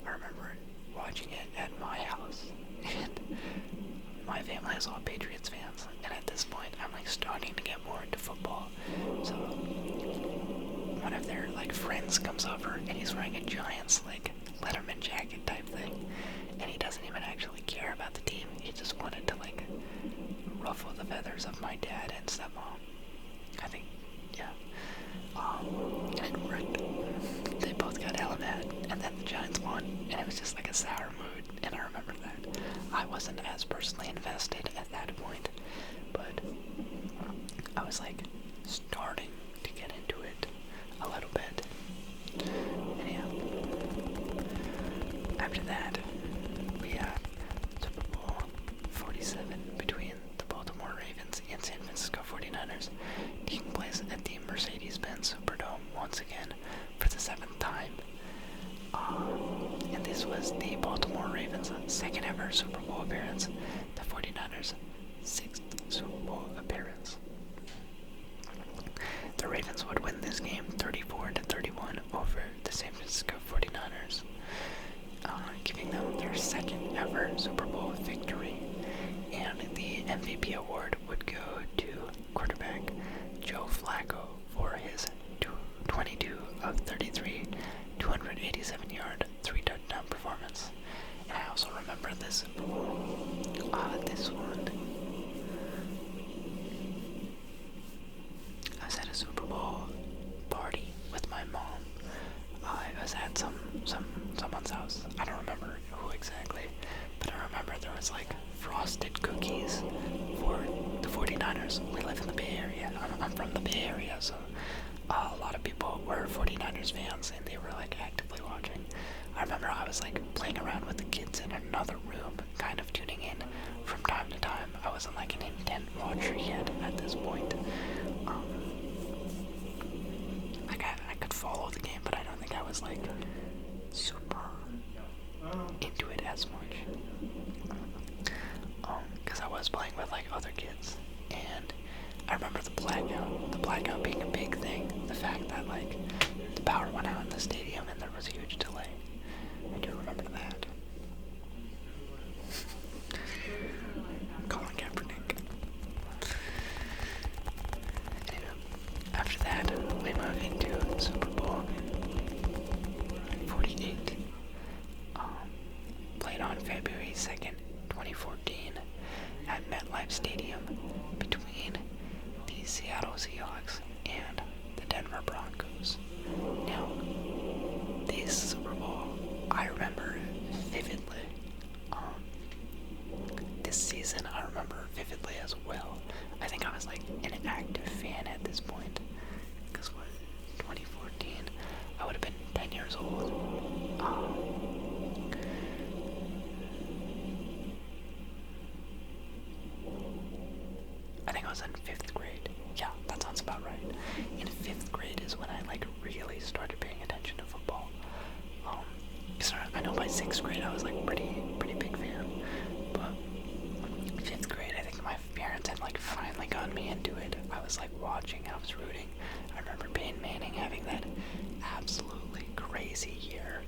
I remember watching it at my house, and my family is all Patriots fans, and at this point I'm like starting to get more into football. So one of their like friends comes over and he's wearing a Giants like Letterman jacket type thing, and he doesn't even actually care about the team. He just wanted to like ruffle the feathers of my dad and stepmom. I think, yeah. And it worked. They both got hella mad, and then the Giants won, and it was just like a sour mood, and I remember that. I wasn't as personally invested at that point, but I was like starting to get into it a little bit. And yeah, after that, we had Super Bowl 47 between the Baltimore Ravens and San Francisco 49ers, taking place at the Mercedes-Benz Superdome once again for the 7th time. And this was the Baltimore Ravens' second ever Super Bowl appearance, the 49ers' 6th Super Bowl appearance. The Ravens would win this game 34-31 over the San Francisco 49ers, giving them their second ever Super Bowl victory. And the MVP award would go to quarterback Joe Flacco for his 22 of 33, 287-yard, 3-touchdown performance. And I also remember this Super Bowl. This one, I was at a Super Bowl party with my mom. I was at someone's house. I don't remember who exactly, but I remember there was like frosted cookies for the 49ers. We live in the Bay Area. I'm from the Bay Area, so a lot of people were 49ers fans, and they were like actively watching. I remember I was like playing around with the kids in another room, kind of tuning in from time to time. I wasn't like an intent watcher yet at this point. I could follow the game, but I don't think I was like super into it as much. Because I was playing with like other kids, and I remember the blackout being a big thing. The fact that like the power went out in the stadium and there was a huge delay. I do remember that. Colin Kaepernick. Anyway, after that, we move into Super Bowl 48. Played on February 2nd, 2014 at MetLife Stadium between the Seattle Seahawks and the Denver Broncos. Now, this Super Bowl, I remember vividly. This season, I remember vividly as well. I think I was like an active fan at this point. Because what, 2014, I would have been 10 years old. I think I was in 5th grade. Yeah, that sounds about right. In 5th grade is when I like really started paying attention to football. I know by 6th grade I was like pretty big fan, but 5th grade I think my parents had like finally gotten me into it. I was like watching, I was rooting. I remember Peyton Manning having that absolutely crazy year,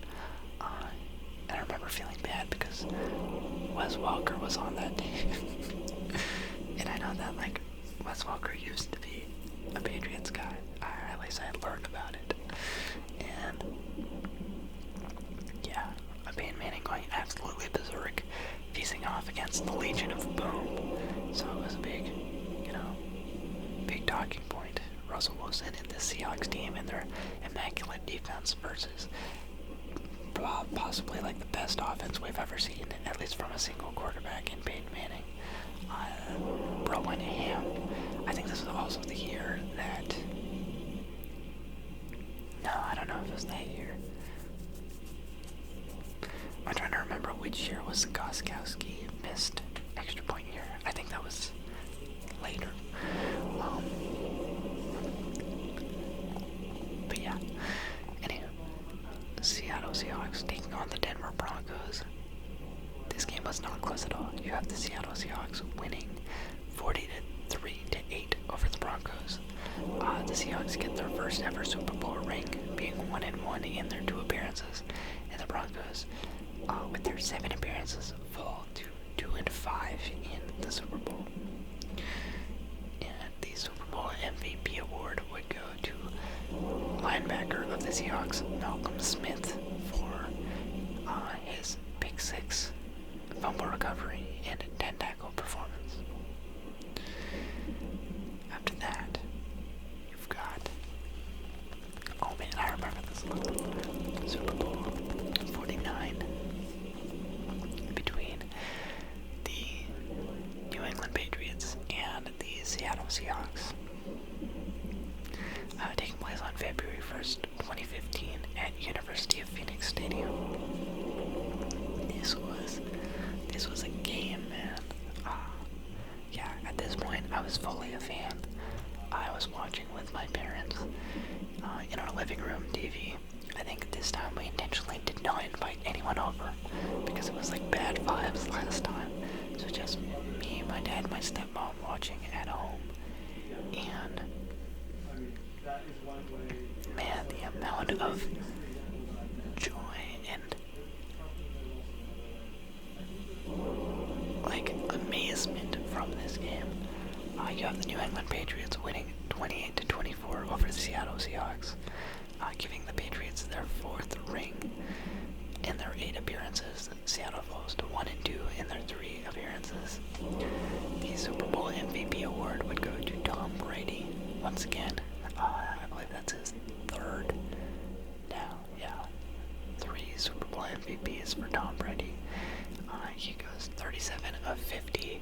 and I remember feeling bad because Wes Welker was on that team. And I know that like Wes Welker used to be a Patriots guy. At least I had learned about it. And yeah, Peyton Manning going absolutely berserk, facing off against the Legion of Boom. So it was a big, big talking point. Russell Wilson and the Seahawks team and their immaculate defense versus possibly like the best offense we've ever seen, at least from a single quarterback in Peyton Manning. Bro went ham. I think this was also the year that... No, I don't know if it was that year. I'm trying to remember which year was the Gostkowski missed extra point year. I think that was later. But yeah. Anyway, Seattle Seahawks taking on the Denver Broncos. This game was not close at all. You have the Seattle Seahawks winning 43-8 over the Broncos. The Seahawks get their first ever Super Bowl ring, being 1-1 in their 2 appearances, and the Broncos, with their 7 appearances, fall to 2-5 in the Super Bowl. And the Super Bowl MVP award would go to linebacker of the Seahawks, Malcolm Smith, for his pick 6 fumble recovery and 10 tackle performance. After that, you've got, oh man, I remember this one, Super Bowl 49 between the New England Patriots and the Seattle Seahawks, taking place on February 1st, 2015 at University of Phoenix Stadium. This was a game, man. Yeah, at this point, I was fully a fan. I was watching with my parents in our living room TV. I think this time we intentionally did not invite anyone over because it was like bad vibes last time. So just me, my dad, my stepmom watching at home. And man, the amount of joy and like amazement from this game. You have the New England Patriots winning 28-24 over the Seattle Seahawks, giving the Patriots their 4th ring in their 8 appearances. Seattle falls to 1-2 in their 3 appearances. The Super Bowl MVP award would go to Tom Brady once again. I believe that's his 3rd now. Yeah, 3 Super Bowl MVPs for Tom Brady. He goes 37 of 50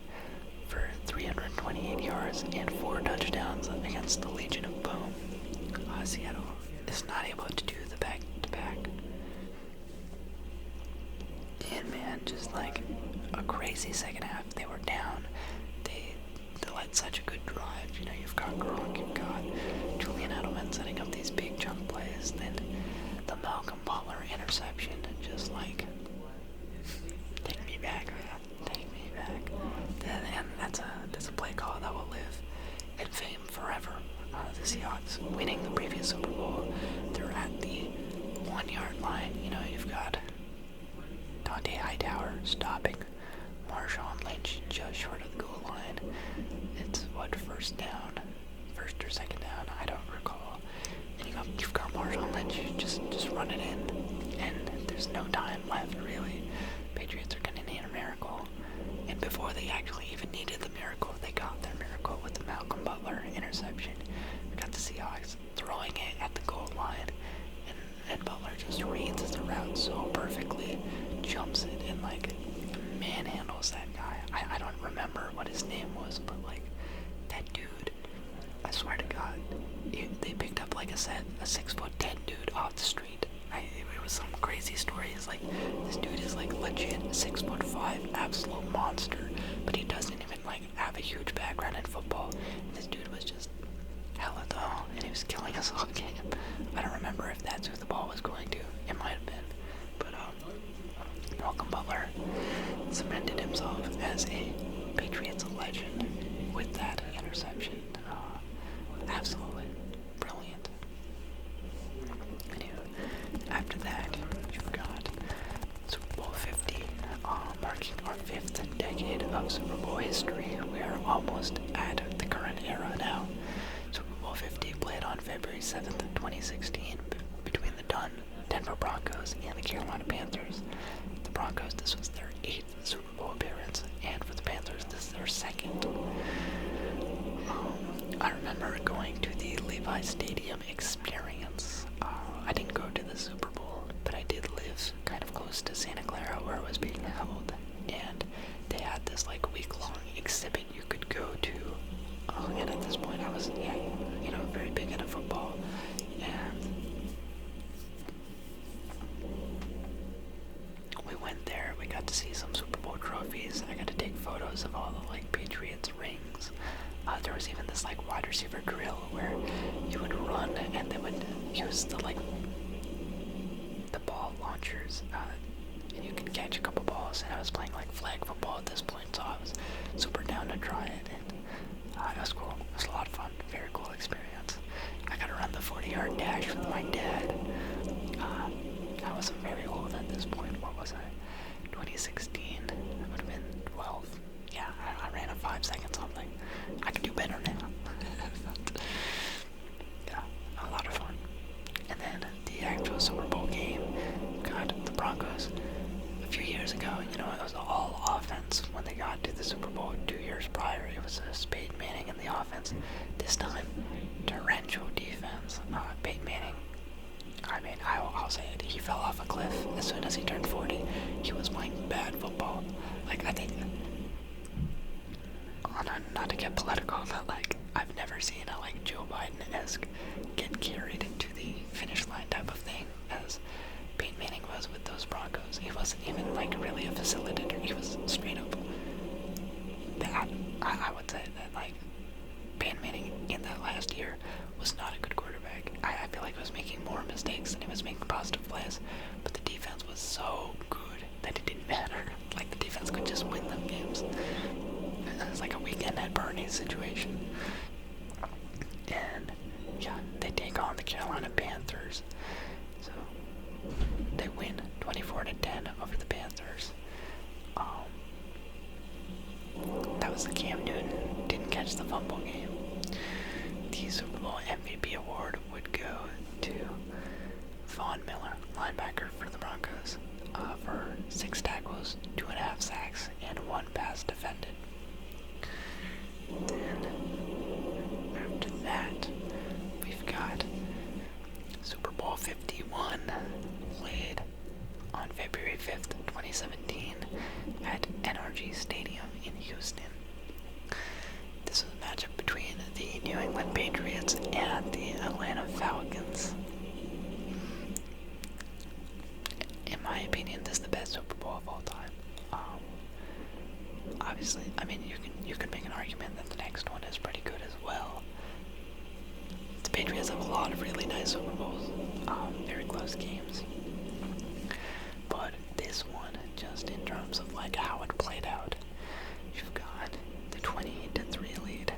for 328 yards and 4 touchdowns against the Legion of Boom. Seattle is not able to do the back-to-back. And man, just like a crazy second half. They were down. They led such a good drive. You've got Gronk, you've got Julian Edelman setting up these big chunk plays. Then the Malcolm Butler interception, just like, take me back, man. Take me back. And that's a play call that will live in fame forever. The Seahawks winning the previous Super Bowl. They're at the 1-yard line. You've got Dante Hightower stopping Marshawn Lynch just short of the goal line. It's first or second down, I don't recall. And you've got Marshawn Lynch just run it in, and there's no time left really. Patriots are gonna need a miracle, and before they actually even needed the miracle, they got their miracle with the Malcolm Butler interception. We got the Seahawks throwing it at the goal line, and Butler just reads the route so perfectly, jumps it, and like manhandles that guy. I don't remember what his name was, but like that dude, I swear to God, they picked up like a 6'10" dude off the street. It was some crazy story. It's like this dude is like legit 6'5", absolute monster, but he doesn't even like like have a huge background in football. And this dude was just hella tall, and he was killing us all game. I don't remember if that's who the ball was going to. It might have been, but Malcolm Butler cemented himself as a Patriots legend with that interception. Absolutely brilliant. Anyway, after that, you've got Super Bowl 50, marking our 5th decade of Super Bowl history. We are almost at the current era now. Super Bowl 50 played on February 7th, 2016, between the Denver Broncos and the Carolina Panthers. The Broncos, this was their 8th Super Bowl appearance, and for the Panthers, this is their 2nd. I remember going to the Levi Stadium experience. I didn't go to the Super Bowl, but I did live kind of close to Santa Clara where it was being held, and they had this like week-long exhibit you could go to. And at this point, I was, very big into football, and we went there. We got to see some Super Bowl trophies. I got to take photos of all the like Patriots rings. There was even this like wide receiver drill where you would run and they would use the ball launchers, and you could catch a couple balls. And I was playing like flag football at this point, so I was super down to try it. And it was cool. It was a lot of fun. Very cool experience. I got to run the 40-yard dash with my dad. I wasn't very old at this point. What was I? 2016. I would have been 12. Yeah, I ran a 5-second something. I could do better now. But, yeah, a lot of fun. And then the actual Super Bowl game got the Broncos. A few years ago, it was all offense when they got to the Super Bowl. 2 years prior, it was Peyton Manning in the offense. This time, torrential defense. Peyton Manning, I'll say it, he fell off a cliff as soon as he turned 40. He was playing bad football. Like, I think, not to get political, but like, I've never seen a like Joe Biden-esque get carried to the finish line type of thing as Peyton Manning was with those Broncos. He wasn't even like really a facilitator. He was straight up bad. I would say that like Peyton Manning in that last year was not a good quarterback. I feel like he was making more mistakes than he was making positive plays, but the defense was so good that it didn't matter. Like the defense could just win them games. It was like a weekend at Bernie's situation. And yeah, they take on the Carolina Panthers. So they win 24-10 over the Panthers. That was the Cam Newton didn't catch the fumble game. The Super Bowl MVP award would go to Von Miller, linebacker for the Broncos, for 6 tackles, 2.5 sacks, and 1 pass defended. Then, after that, we've got Super Bowl 51, played on February 5th, 2017, at NRG Stadium in Houston. This was a matchup between the New England Patriots and the Atlanta Falcons. In my opinion, this is the best Super Bowl of all time. Obviously, I mean, you could make an argument that the next one is pretty good as well. The Patriots have a lot of really nice Super Bowls, very close games. But this one, just in terms of like how it played out, you've got the 20-3 lead.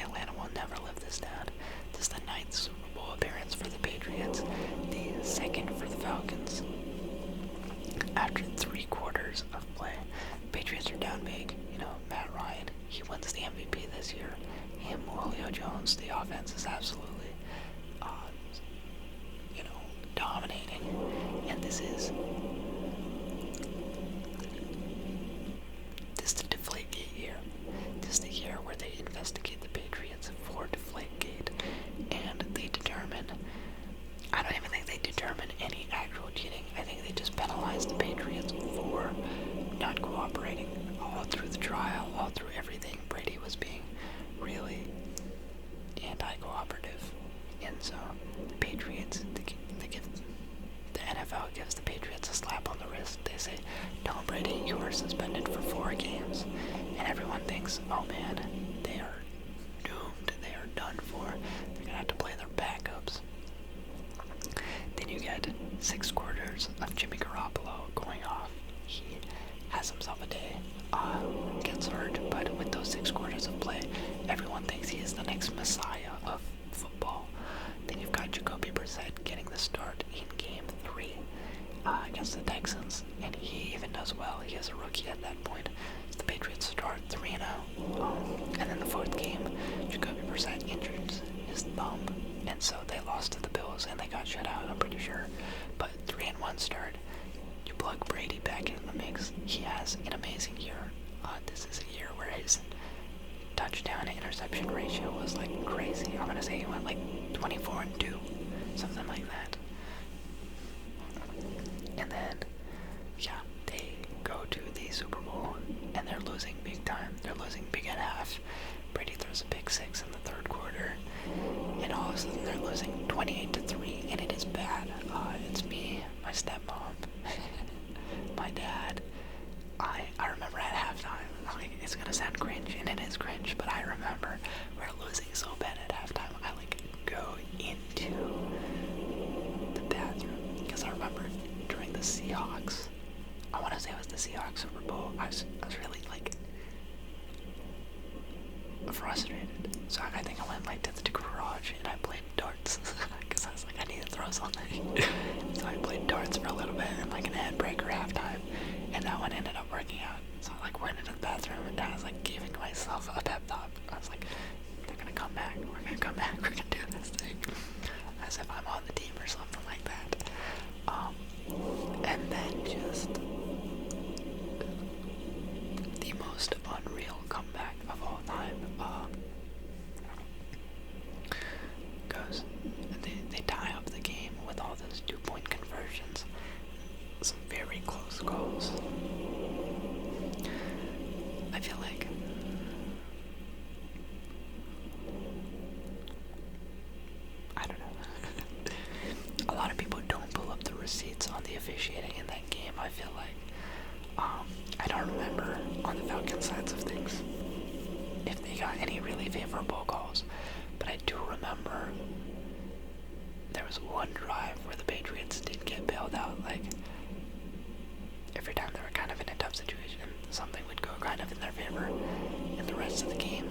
Atlanta will never live this down. This is the 9th Super Bowl appearance for the Patriots, the 2nd for the Falcons. After 3 quarters of play, Patriots are down big. Matt Ryan, he wins the MVP this year. Him, Julio Jones, the offense is absolutely, dominating. And this is the Deflategate year. This is the year where they investigate the Patriots for Deflategate, and they determine. I don't even think they determine any actual cheating. I think they just penalized the Patriots for not cooperating all through the trial, all through everything. Brady was being really anti-cooperative, and so the Patriots, the NFL gives the Patriots a slap on the wrist. They say, "No, Brady, you are suspended for 4 games." And everyone thinks, oh man, they are doomed, they are done for, they're gonna have to play their backups. Then you get 6 quarters of Jimmy Garoppolo going off. He has himself a day, gets hurt, but with those 6 quarters of play, everyone thinks he is the next messiah of football. Then you've got Jacoby Brissett getting the start in game 3 against the Texans, and he even does well. He is a rookie at that point. So the Patriots start 3-0, and then the 4th game, Jacoby Brissett injured his thumb, and so they lost to the Bills, and they got shut out, I'm pretty sure. But 3-1 start. You plug Brady back into the mix. He has an amazing year. This is a year where his touchdown to interception ratio was like crazy. I'm gonna say he went like 24-2, something like that. And then, yeah, they go to the Super Bowl, and they're losing big time. They're losing big at half. Brady throws a pick 6 in the 3rd quarter, and all of a sudden they're losing 28-3, and it is bad. It's me, my stepmom, my dad. I remember at halftime, like, it's gonna sound cringe, and it is cringe, but I remember we're losing so bad at halftime, I like go into the bathroom, because I remember during the Seahawks, I want to say it was the Seahawks Super Bowl, I was really like frustrated, so I think I went like to the garage and I played darts, because I was like, I need to throw something. So I played darts for a little bit and like an ad break or halftime, and that one ended up working out. So I like went into the bathroom and I was like giving myself a pep talk. I was like, they're gonna come back, we're gonna come back, we're gonna do this thing, as if I'm on the team or something like that. And then just the most unreal comeback of all time goes. They tie up the game with all those 2-point conversions. Some very close goals. I feel like I don't know. A lot of people don't pull up the receipts on the officiating in that game. I feel like I don't remember on the Falcons sides of things if they got any really favorable calls, but I do remember there was one drive where the Patriots did get bailed out. Like, every time they were kind of in a tough situation, something would go kind of in their favor, and the rest of the game,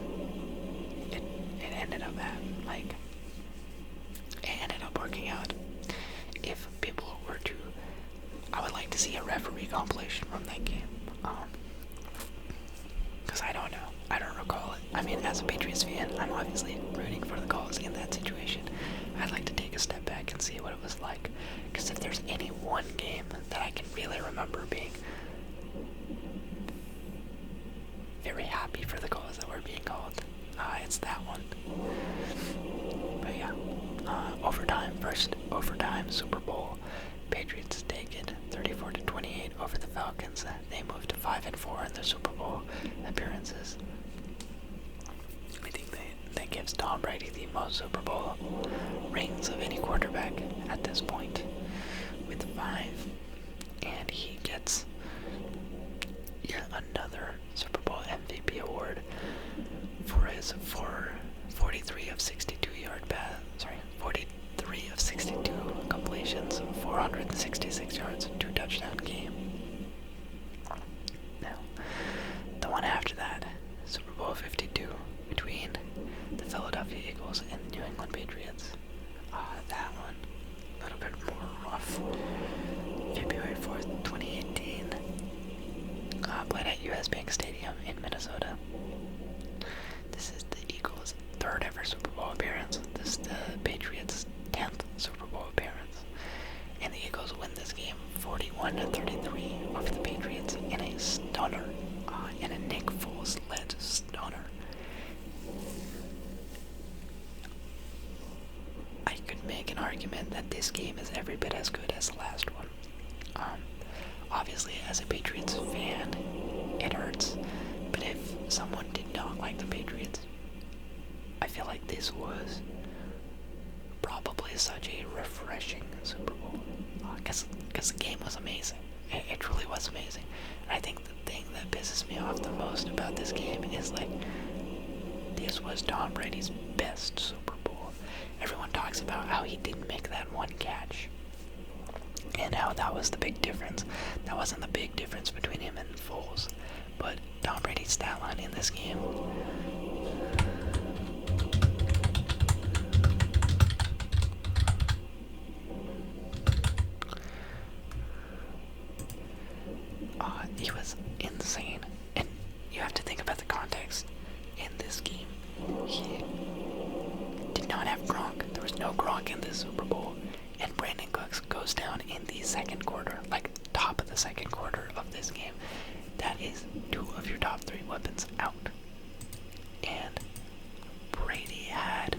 it ended up it ended up working out. If people were to, I would like to see a referee compilation from that game, because I don't know, I don't recall it. I mean, as a Patriots fan, I'm obviously rooting for the calls in that situation. I'd like to take a step back and see what it was like, because if there's any one game that I can really remember being very happy for the calls that were being called, it's that one. But yeah, overtime, first overtime Super Bowl, Patriots take it 34-28 over the Falcons. They move to 5-4 in their Super Bowl appearances. I think that gives Tom Brady the most Super Bowl rings of any quarterback at this point, with 5, and he gets yet another Super Bowl MVP award for his 43 of 62 completions, 466 yards, 2 touchdown game. Now, the one after that, Super Bowl 52, between the Philadelphia Eagles and the New England Patriots. That one, a little bit more rough. February 4th, 2018. Played at US Bank Stadium in Minnesota. This is the Eagles' 3rd ever Super Bowl appearance. This is the Patriots' 10th Super Bowl appearance. And the Eagles win this game 41-33 over the Patriots in a stunner, in a Nick Foles-led stunner. I could make an argument that this game is every bit as good as the last one. Obviously, as a Patriots fan, it hurts. But if someone did not like the Patriots, I feel like this was probably such a refreshing Super Bowl. Because the game was amazing. It truly was amazing. And I think the thing that pisses me off the most about this game is like, this was Tom Brady's best Super Bowl. Everyone talks about how he didn't make that one catch, and how that was the big difference. That wasn't the big difference between him and Foles, but Tom Brady's stat line in this game. He was insane, and you have to think about the context in this game. He did not have Gronk. There was no Gronk in this Super Bowl, and Brandon Cooks goes down in the second quarter, like top of the second quarter of this game. That is 2 of your top 3 weapons out, and Brady had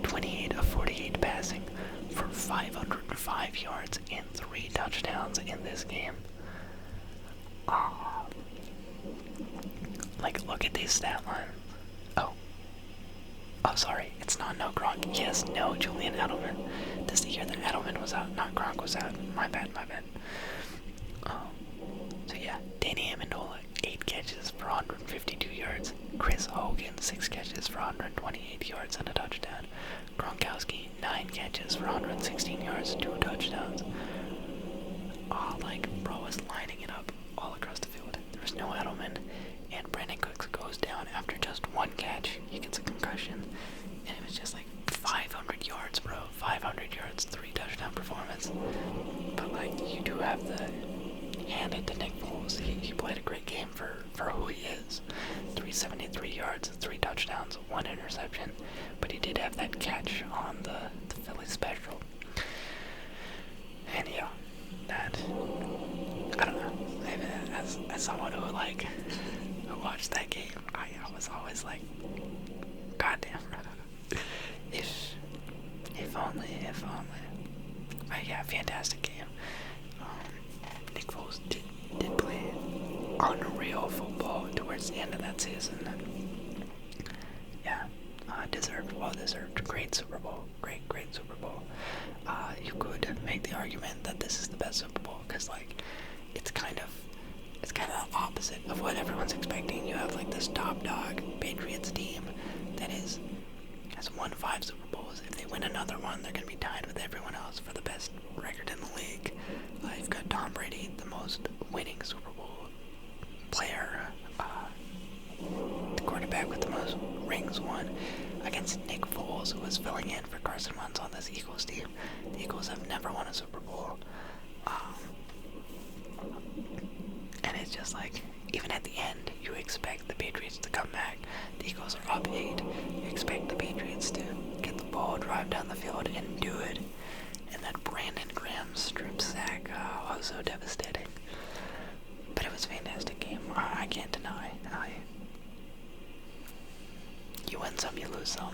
28 of 48 passing for 505 yards and 3 touchdowns in this game. Like, look at these stat lines. Oh, sorry, it's not no Gronk. Yes, no Julian Edelman. This is the year that Edelman was out, not Gronk was out. My bad. So yeah, Danny Amendola, 8 catches for 152 yards. Chris Hogan, 6 catches for 128 yards and a touchdown. Gronkowski, 9 catches for 116 yards, 2 touchdowns. Bro was lining it up all across the field. There was no Edelman, and Brandon Cooks goes down after just 1 catch. He gets a concussion, and it was just like 500 yards, bro. 500 yards, 3 touchdown performance. But you do have the hand it to Nick Foles. He played a great game for who he is. 373 yards, 3 touchdowns, 1 interception. But he did have that catch on the Philly special. And yeah, that, I don't know. As someone who watched that game, I was always like, goddamn, if only. But yeah, fantastic game. Nick Foles did play unreal football towards the end of that season. Yeah, well-deserved. Great Super Bowl. Great Super Bowl. You could make the argument that this is the best Super Bowl, because it's kind of the opposite of what everyone's expecting. You have this top dog Patriots team that has won 5 Super Bowls. If they win another one, they're going to be tied with everyone else for the best record in the league. You've got Tom Brady, the most winning Super Bowl player, the quarterback with the most rings won, against Nick Foles, who was filling in for Carson Wentz on this Eagles team. The Eagles have never won a Super Bowl. And it's just even at the end, you expect the Patriots to come back. The Eagles are up 8. You expect the Patriots to get the ball, drive down the field, and do it. And that Brandon Graham strip sack was so devastating. But it was a fantastic game. I can't deny. You win some, you lose some.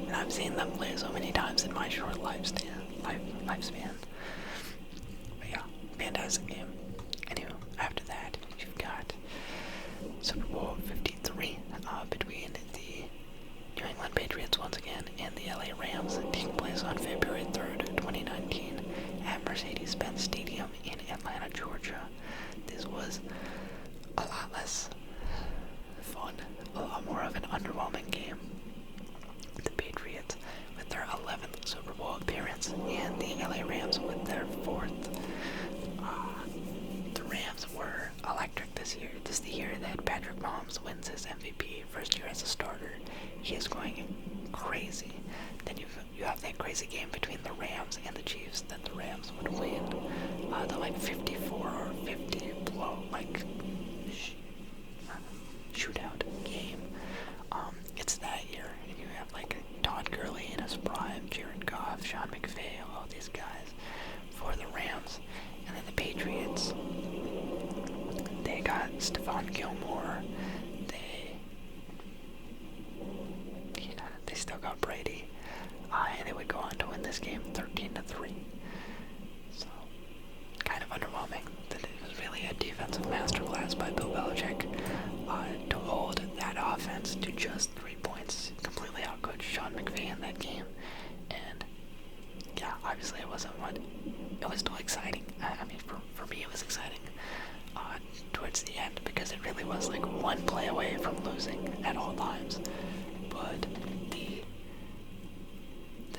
And I've seen them play so many times in my short lifespan. But yeah, fantastic game. Anyway, after that, you've got Super Bowl 53 between the New England Patriots once again and the LA Rams, taking place on February 3rd, 2019 at Mercedes-Benz Stadium in Atlanta, Georgia. This was a lot less fun, a lot more of an underwhelming game. The Patriots with their 11th Super Bowl appearance and the LA Rams with their 4th. The Rams were electric this year. This is the year that Patrick Mahomes wins his MVP, first year as a starter. He is going crazy. Then you have that crazy game between the Rams and the Chiefs that the Rams would win. The 54 or 50 blow, shootout game. It's that year, and you have Todd Gurley in his prime, Jared Goff, Sean McVay, all these guys for the Rams. And then the Patriots, they got Stephon Gilmore. They still got Brady, and they would go on to win this game 13-3. So, kind of underwhelming. That it was really a defensive masterclass by Bill Belichick to hold that offense to just 3 points. Completely outcoached Sean McVay in that game, and yeah, obviously it wasn't what. It was still exciting. I mean, for me, it was exciting towards the end because it really literally was like one play away from losing at all times. But the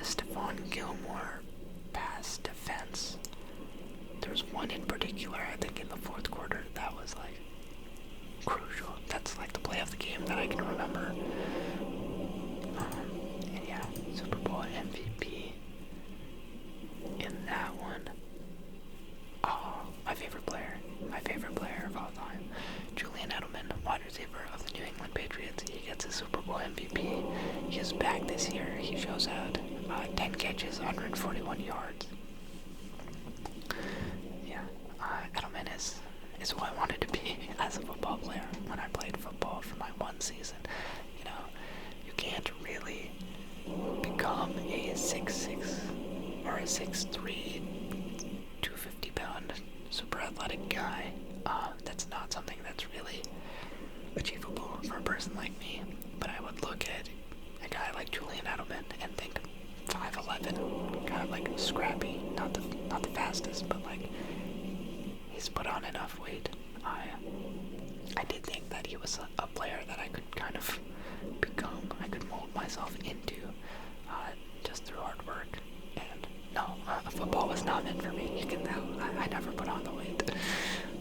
Stephon Gilmore pass defense, there was one in particular, I think in the fourth quarter, that was like crucial. That's like the play of the game that I can remember. And yeah, Super Bowl MVP in that one. Oh, my favorite player of all time, Julian Edelman, wide receiver of the New England Patriots. He gets a Super Bowl MVP. He is back this year. He shows out 10 catches, 141 yards. Yeah, Edelman is who I wanted to be as a football player when I played football for my one season. You know, you can't really become a 6'6" or a 6'3", 250-pound super athletic guy. That's not something that's really achievable for a person like me. But I would look at a guy like Julian Edelman and think 5'11", kind of like scrappy, not the fastest, but like he's put on enough weight. I did think that he was a player that I could kind of become. I could mold myself into just through hard work. And no, football was not meant for me. You can tell. I never put on the weight.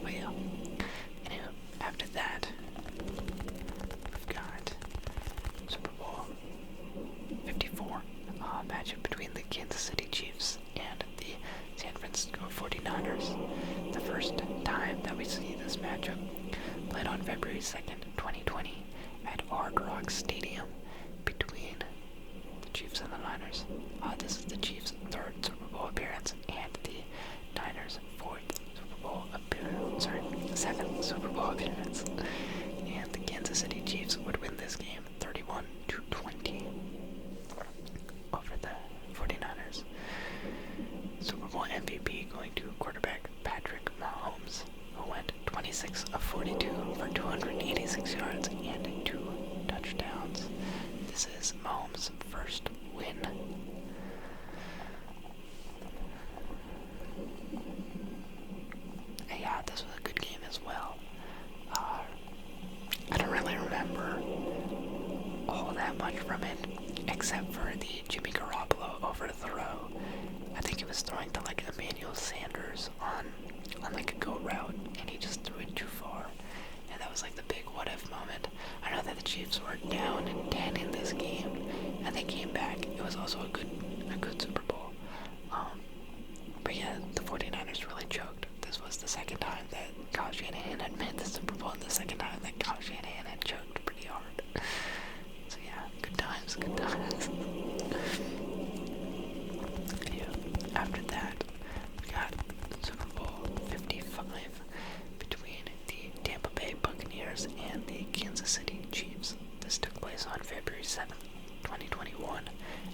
But yeah. Anyway, after that, we've got Super Bowl 54, matchup between the Kansas City Chiefs and the San Francisco 49ers. The first time that we see this matchup, played on February 2nd, 2020 at Hard Rock Stadium between the Chiefs and the Niners. This is the Chiefs' third Super Bowl appearance and the Niners' seventh Super Bowl appearance. And the Kansas City Chiefs would win this game 31-20 over the 49ers. Super Bowl MVP going to quarterback Patrick Mahomes, who went 26 of 42 for 286 yards and 2 touchdowns. This is Mahomes' first win. And yeah, this was a good game as well. I don't really remember all that much from it, except for the Jimmy Garoppolo over the throw. I think he was throwing to like Emmanuel Sanders on like a go route, and he just threw it too far. And that was like the big what-if moment. I know that the Chiefs were down 10 in this game, and they came back. It was also a good Super Bowl. But yeah, the 49ers really choked. This was the second time that Kyle Shanahan had made the Super Bowl, and the second time that Kyle Shanahan had choked pretty hard. So yeah, good times. Yeah, after that, we got Super Bowl 55 between the Tampa Bay Buccaneers and the Kansas City Chiefs. This took place on February 7th, 2021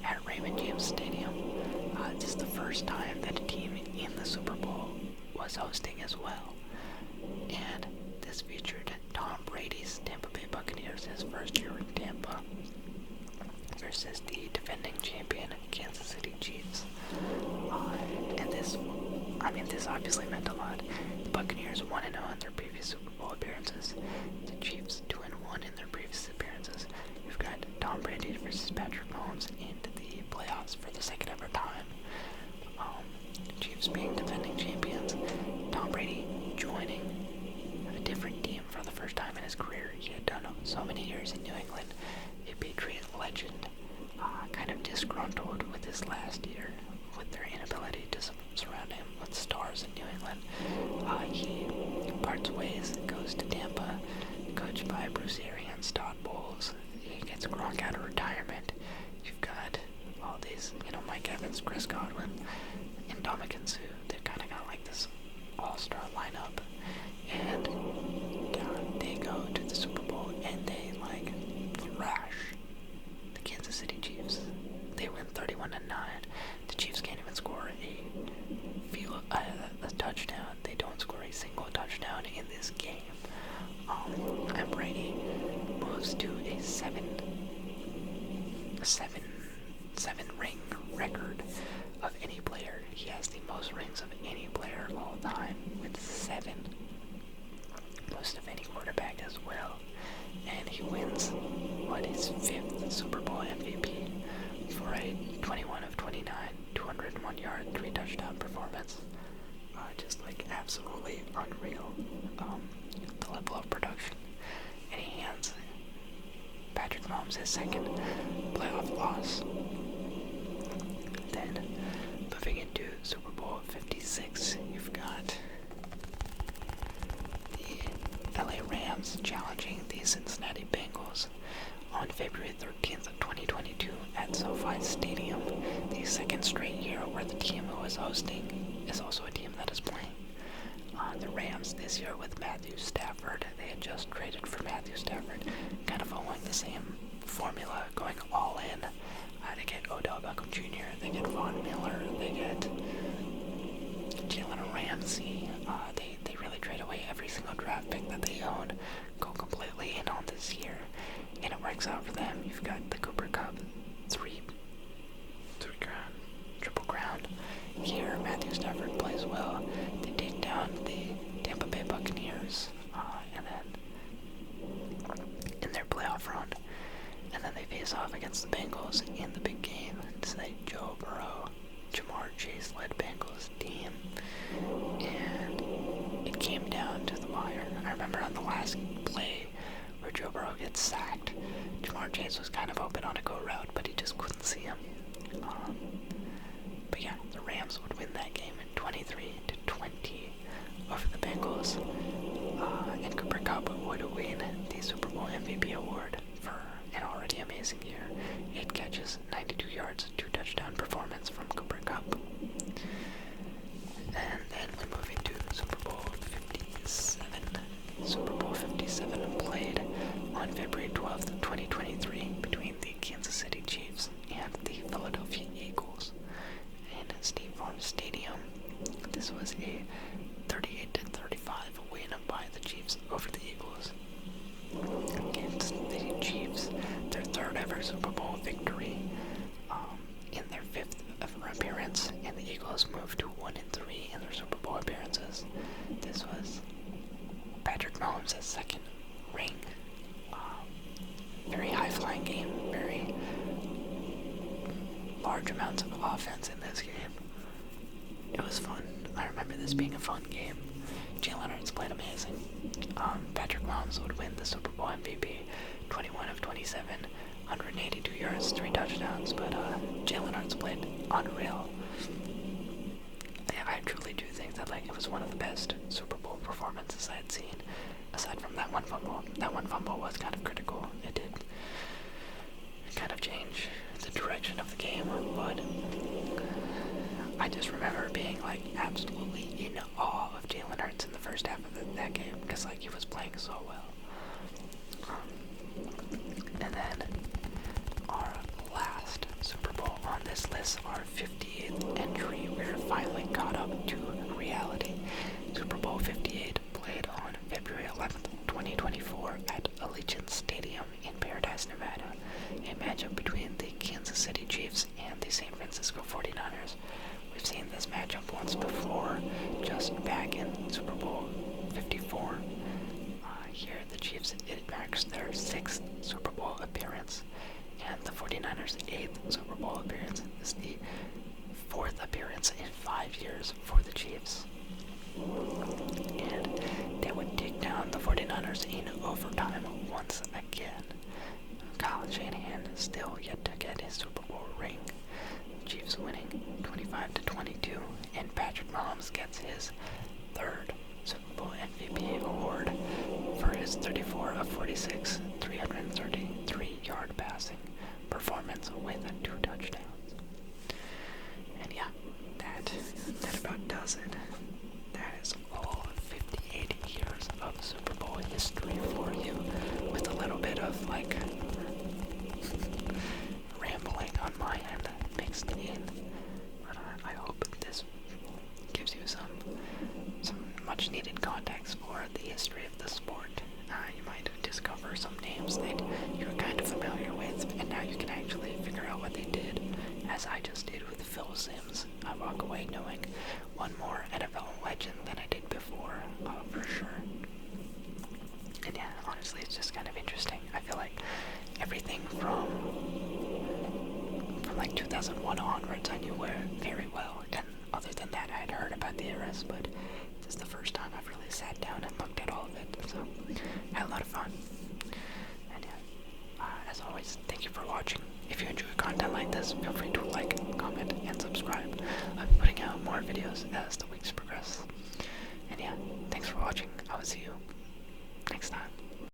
at Raymond James Stadium. This is the first time that a team in the Super Bowl was hosting as well. And this featured Tom Brady's Tampa Bay Buccaneers, his first year in Tampa, versus the defending champion Kansas City Chiefs. And this obviously meant a lot. The Buccaneers 1-0 in their previous Super Bowl appearances. The Chiefs 2-1 in their previous appearances. We've got Tom Brady versus Patrick Mahomes into the playoffs for the second ever time. Chiefs being defending champions. Tom Brady joining a different team for the first time in his career. He had done so many years in New England. A Patriot legend, kind of disgruntled with his last year, with their inability to surround him with stars in New England. He parts ways, goes to Tampa, coached by Bruce Arians, Todd Bowles. He gets Gronk out of retirement. You've got all these, Mike Evans, Chris Godwin, and Ndamukong Suh. They've kind of got like this all-star lineup, and they go to the Super Bowl and they like thrash the Kansas City Chiefs. They win 31-9. The Chiefs can't even score a touchdown. They don't score a single touchdown in this game. And Brady moves to a seven ring record of any player. He has the most rings of any player of all time with 7. Most of any quarterback as Mahomes' second playoff loss. Then, moving into Super Bowl 56, you've got the LA Rams challenging the Cincinnati Bengals on February 13th of 2022 at SoFi Stadium. The second straight year where the team who is hosting is also a team that is playing. The Rams this year with Matthew Stafford. They had just traded for Matthew Stafford, kind of following the same formula, going all in. They get Odell Beckham Jr., they get Von Miller, they get Jalen Ramsey. They really trade away every single draft pick that they own, go completely in on this year, and it works out for them. You've got the Cooper Cup, triple crown here. Matthew Stafford plays well. They take down the Tampa Bay Buccaneers, and then in their playoff run, and then they face off against the Bengals in the big game. It's the Joe Burrow, Jamar Chase-led Bengals team, and it came down to the wire. I remember on the last play where Joe Burrow gets sacked, Jamar Chase was kind of open on a go route, but he just couldn't see him. But yeah, the Rams would win that game in 23-20 over the Bengals, and Cooper Kupp would win the Super Bowl MVP award for an already amazing year. 8 catches, 92 yards, 2 touchdown performance from Cooper Kupp. And then we're moving to Super Bowl 57. Super Bowl 57 played on February 12th, 2023 between the Kansas City Chiefs and the Philadelphia Eagles in State Farm Stadium. This was a 38-35 win by the Chiefs over the Eagles. Against the Chiefs, their third ever Super Bowl victory, in their 5th ever appearance, and the Eagles moved to 1-3 in their Super Bowl appearances. This was Patrick Mahomes' second ring. Very high-flying game, very large amounts of offense in this game. It was fun. I remember this being a fun game. Jalen Hurts played amazing. Patrick Mahomes would win the Super Bowl MVP, 21 of 27, 182 yards, 3 touchdowns, but Jalen Hurts played unreal. Yeah, I truly do think that it was one of the best Super Bowl performances I had seen, aside from that one fumble. That one fumble was kind of critical. It did kind of change the direction of the game, but I just remember being absolutely in awe of Jalen Hurts in the first half of that game, because he was playing so well. And then our last Super Bowl on this list, our 58th entry, we're finally caught up to reality. Super Bowl 58 played on February 11th, 2024 at Allegiant Stadium in Paradise, Nevada. A matchup between the Kansas City Chiefs and the San Francisco 49ers. We've seen this matchup once before, just back in Super Bowl 54. Here, the Chiefs, it marks their 6th Super Bowl appearance, and the 49ers' 8th Super Bowl appearance. This is the 4th appearance in 5 years for the Chiefs. And they would take down the 49ers in overtime once again. Kyle Shanahan still yet to get his Super Bowl ring. Chiefs winning 25-22, and Patrick Mahomes gets his 3rd Super Bowl MVP award for his 34 of 46, 333-yard passing performance with 2 touchdowns. And yeah, that about does it. That is all 58 years of Super Bowl history for you, with a little bit of rambling on my end mixed in. But I hope this gives you some much needed context for the history of the sport. You might discover some names that you're kind of familiar with, and now you can actually figure out what they did, as I just did with Phil Simms. I walk away knowing one more NFL legend than I did before, for sure. And yeah, honestly, it's just kind of interesting. I feel like everything from 2001 onwards I knew very well, and other than that I had heard about the eras, but this is the first time I've really sat down and looked at all of it, so I had a lot of fun. And yeah, as always, for watching. If you enjoy content like this, feel free to like, comment, and subscribe. I'll be putting out more videos as the weeks progress. And yeah, thanks for watching. I will see you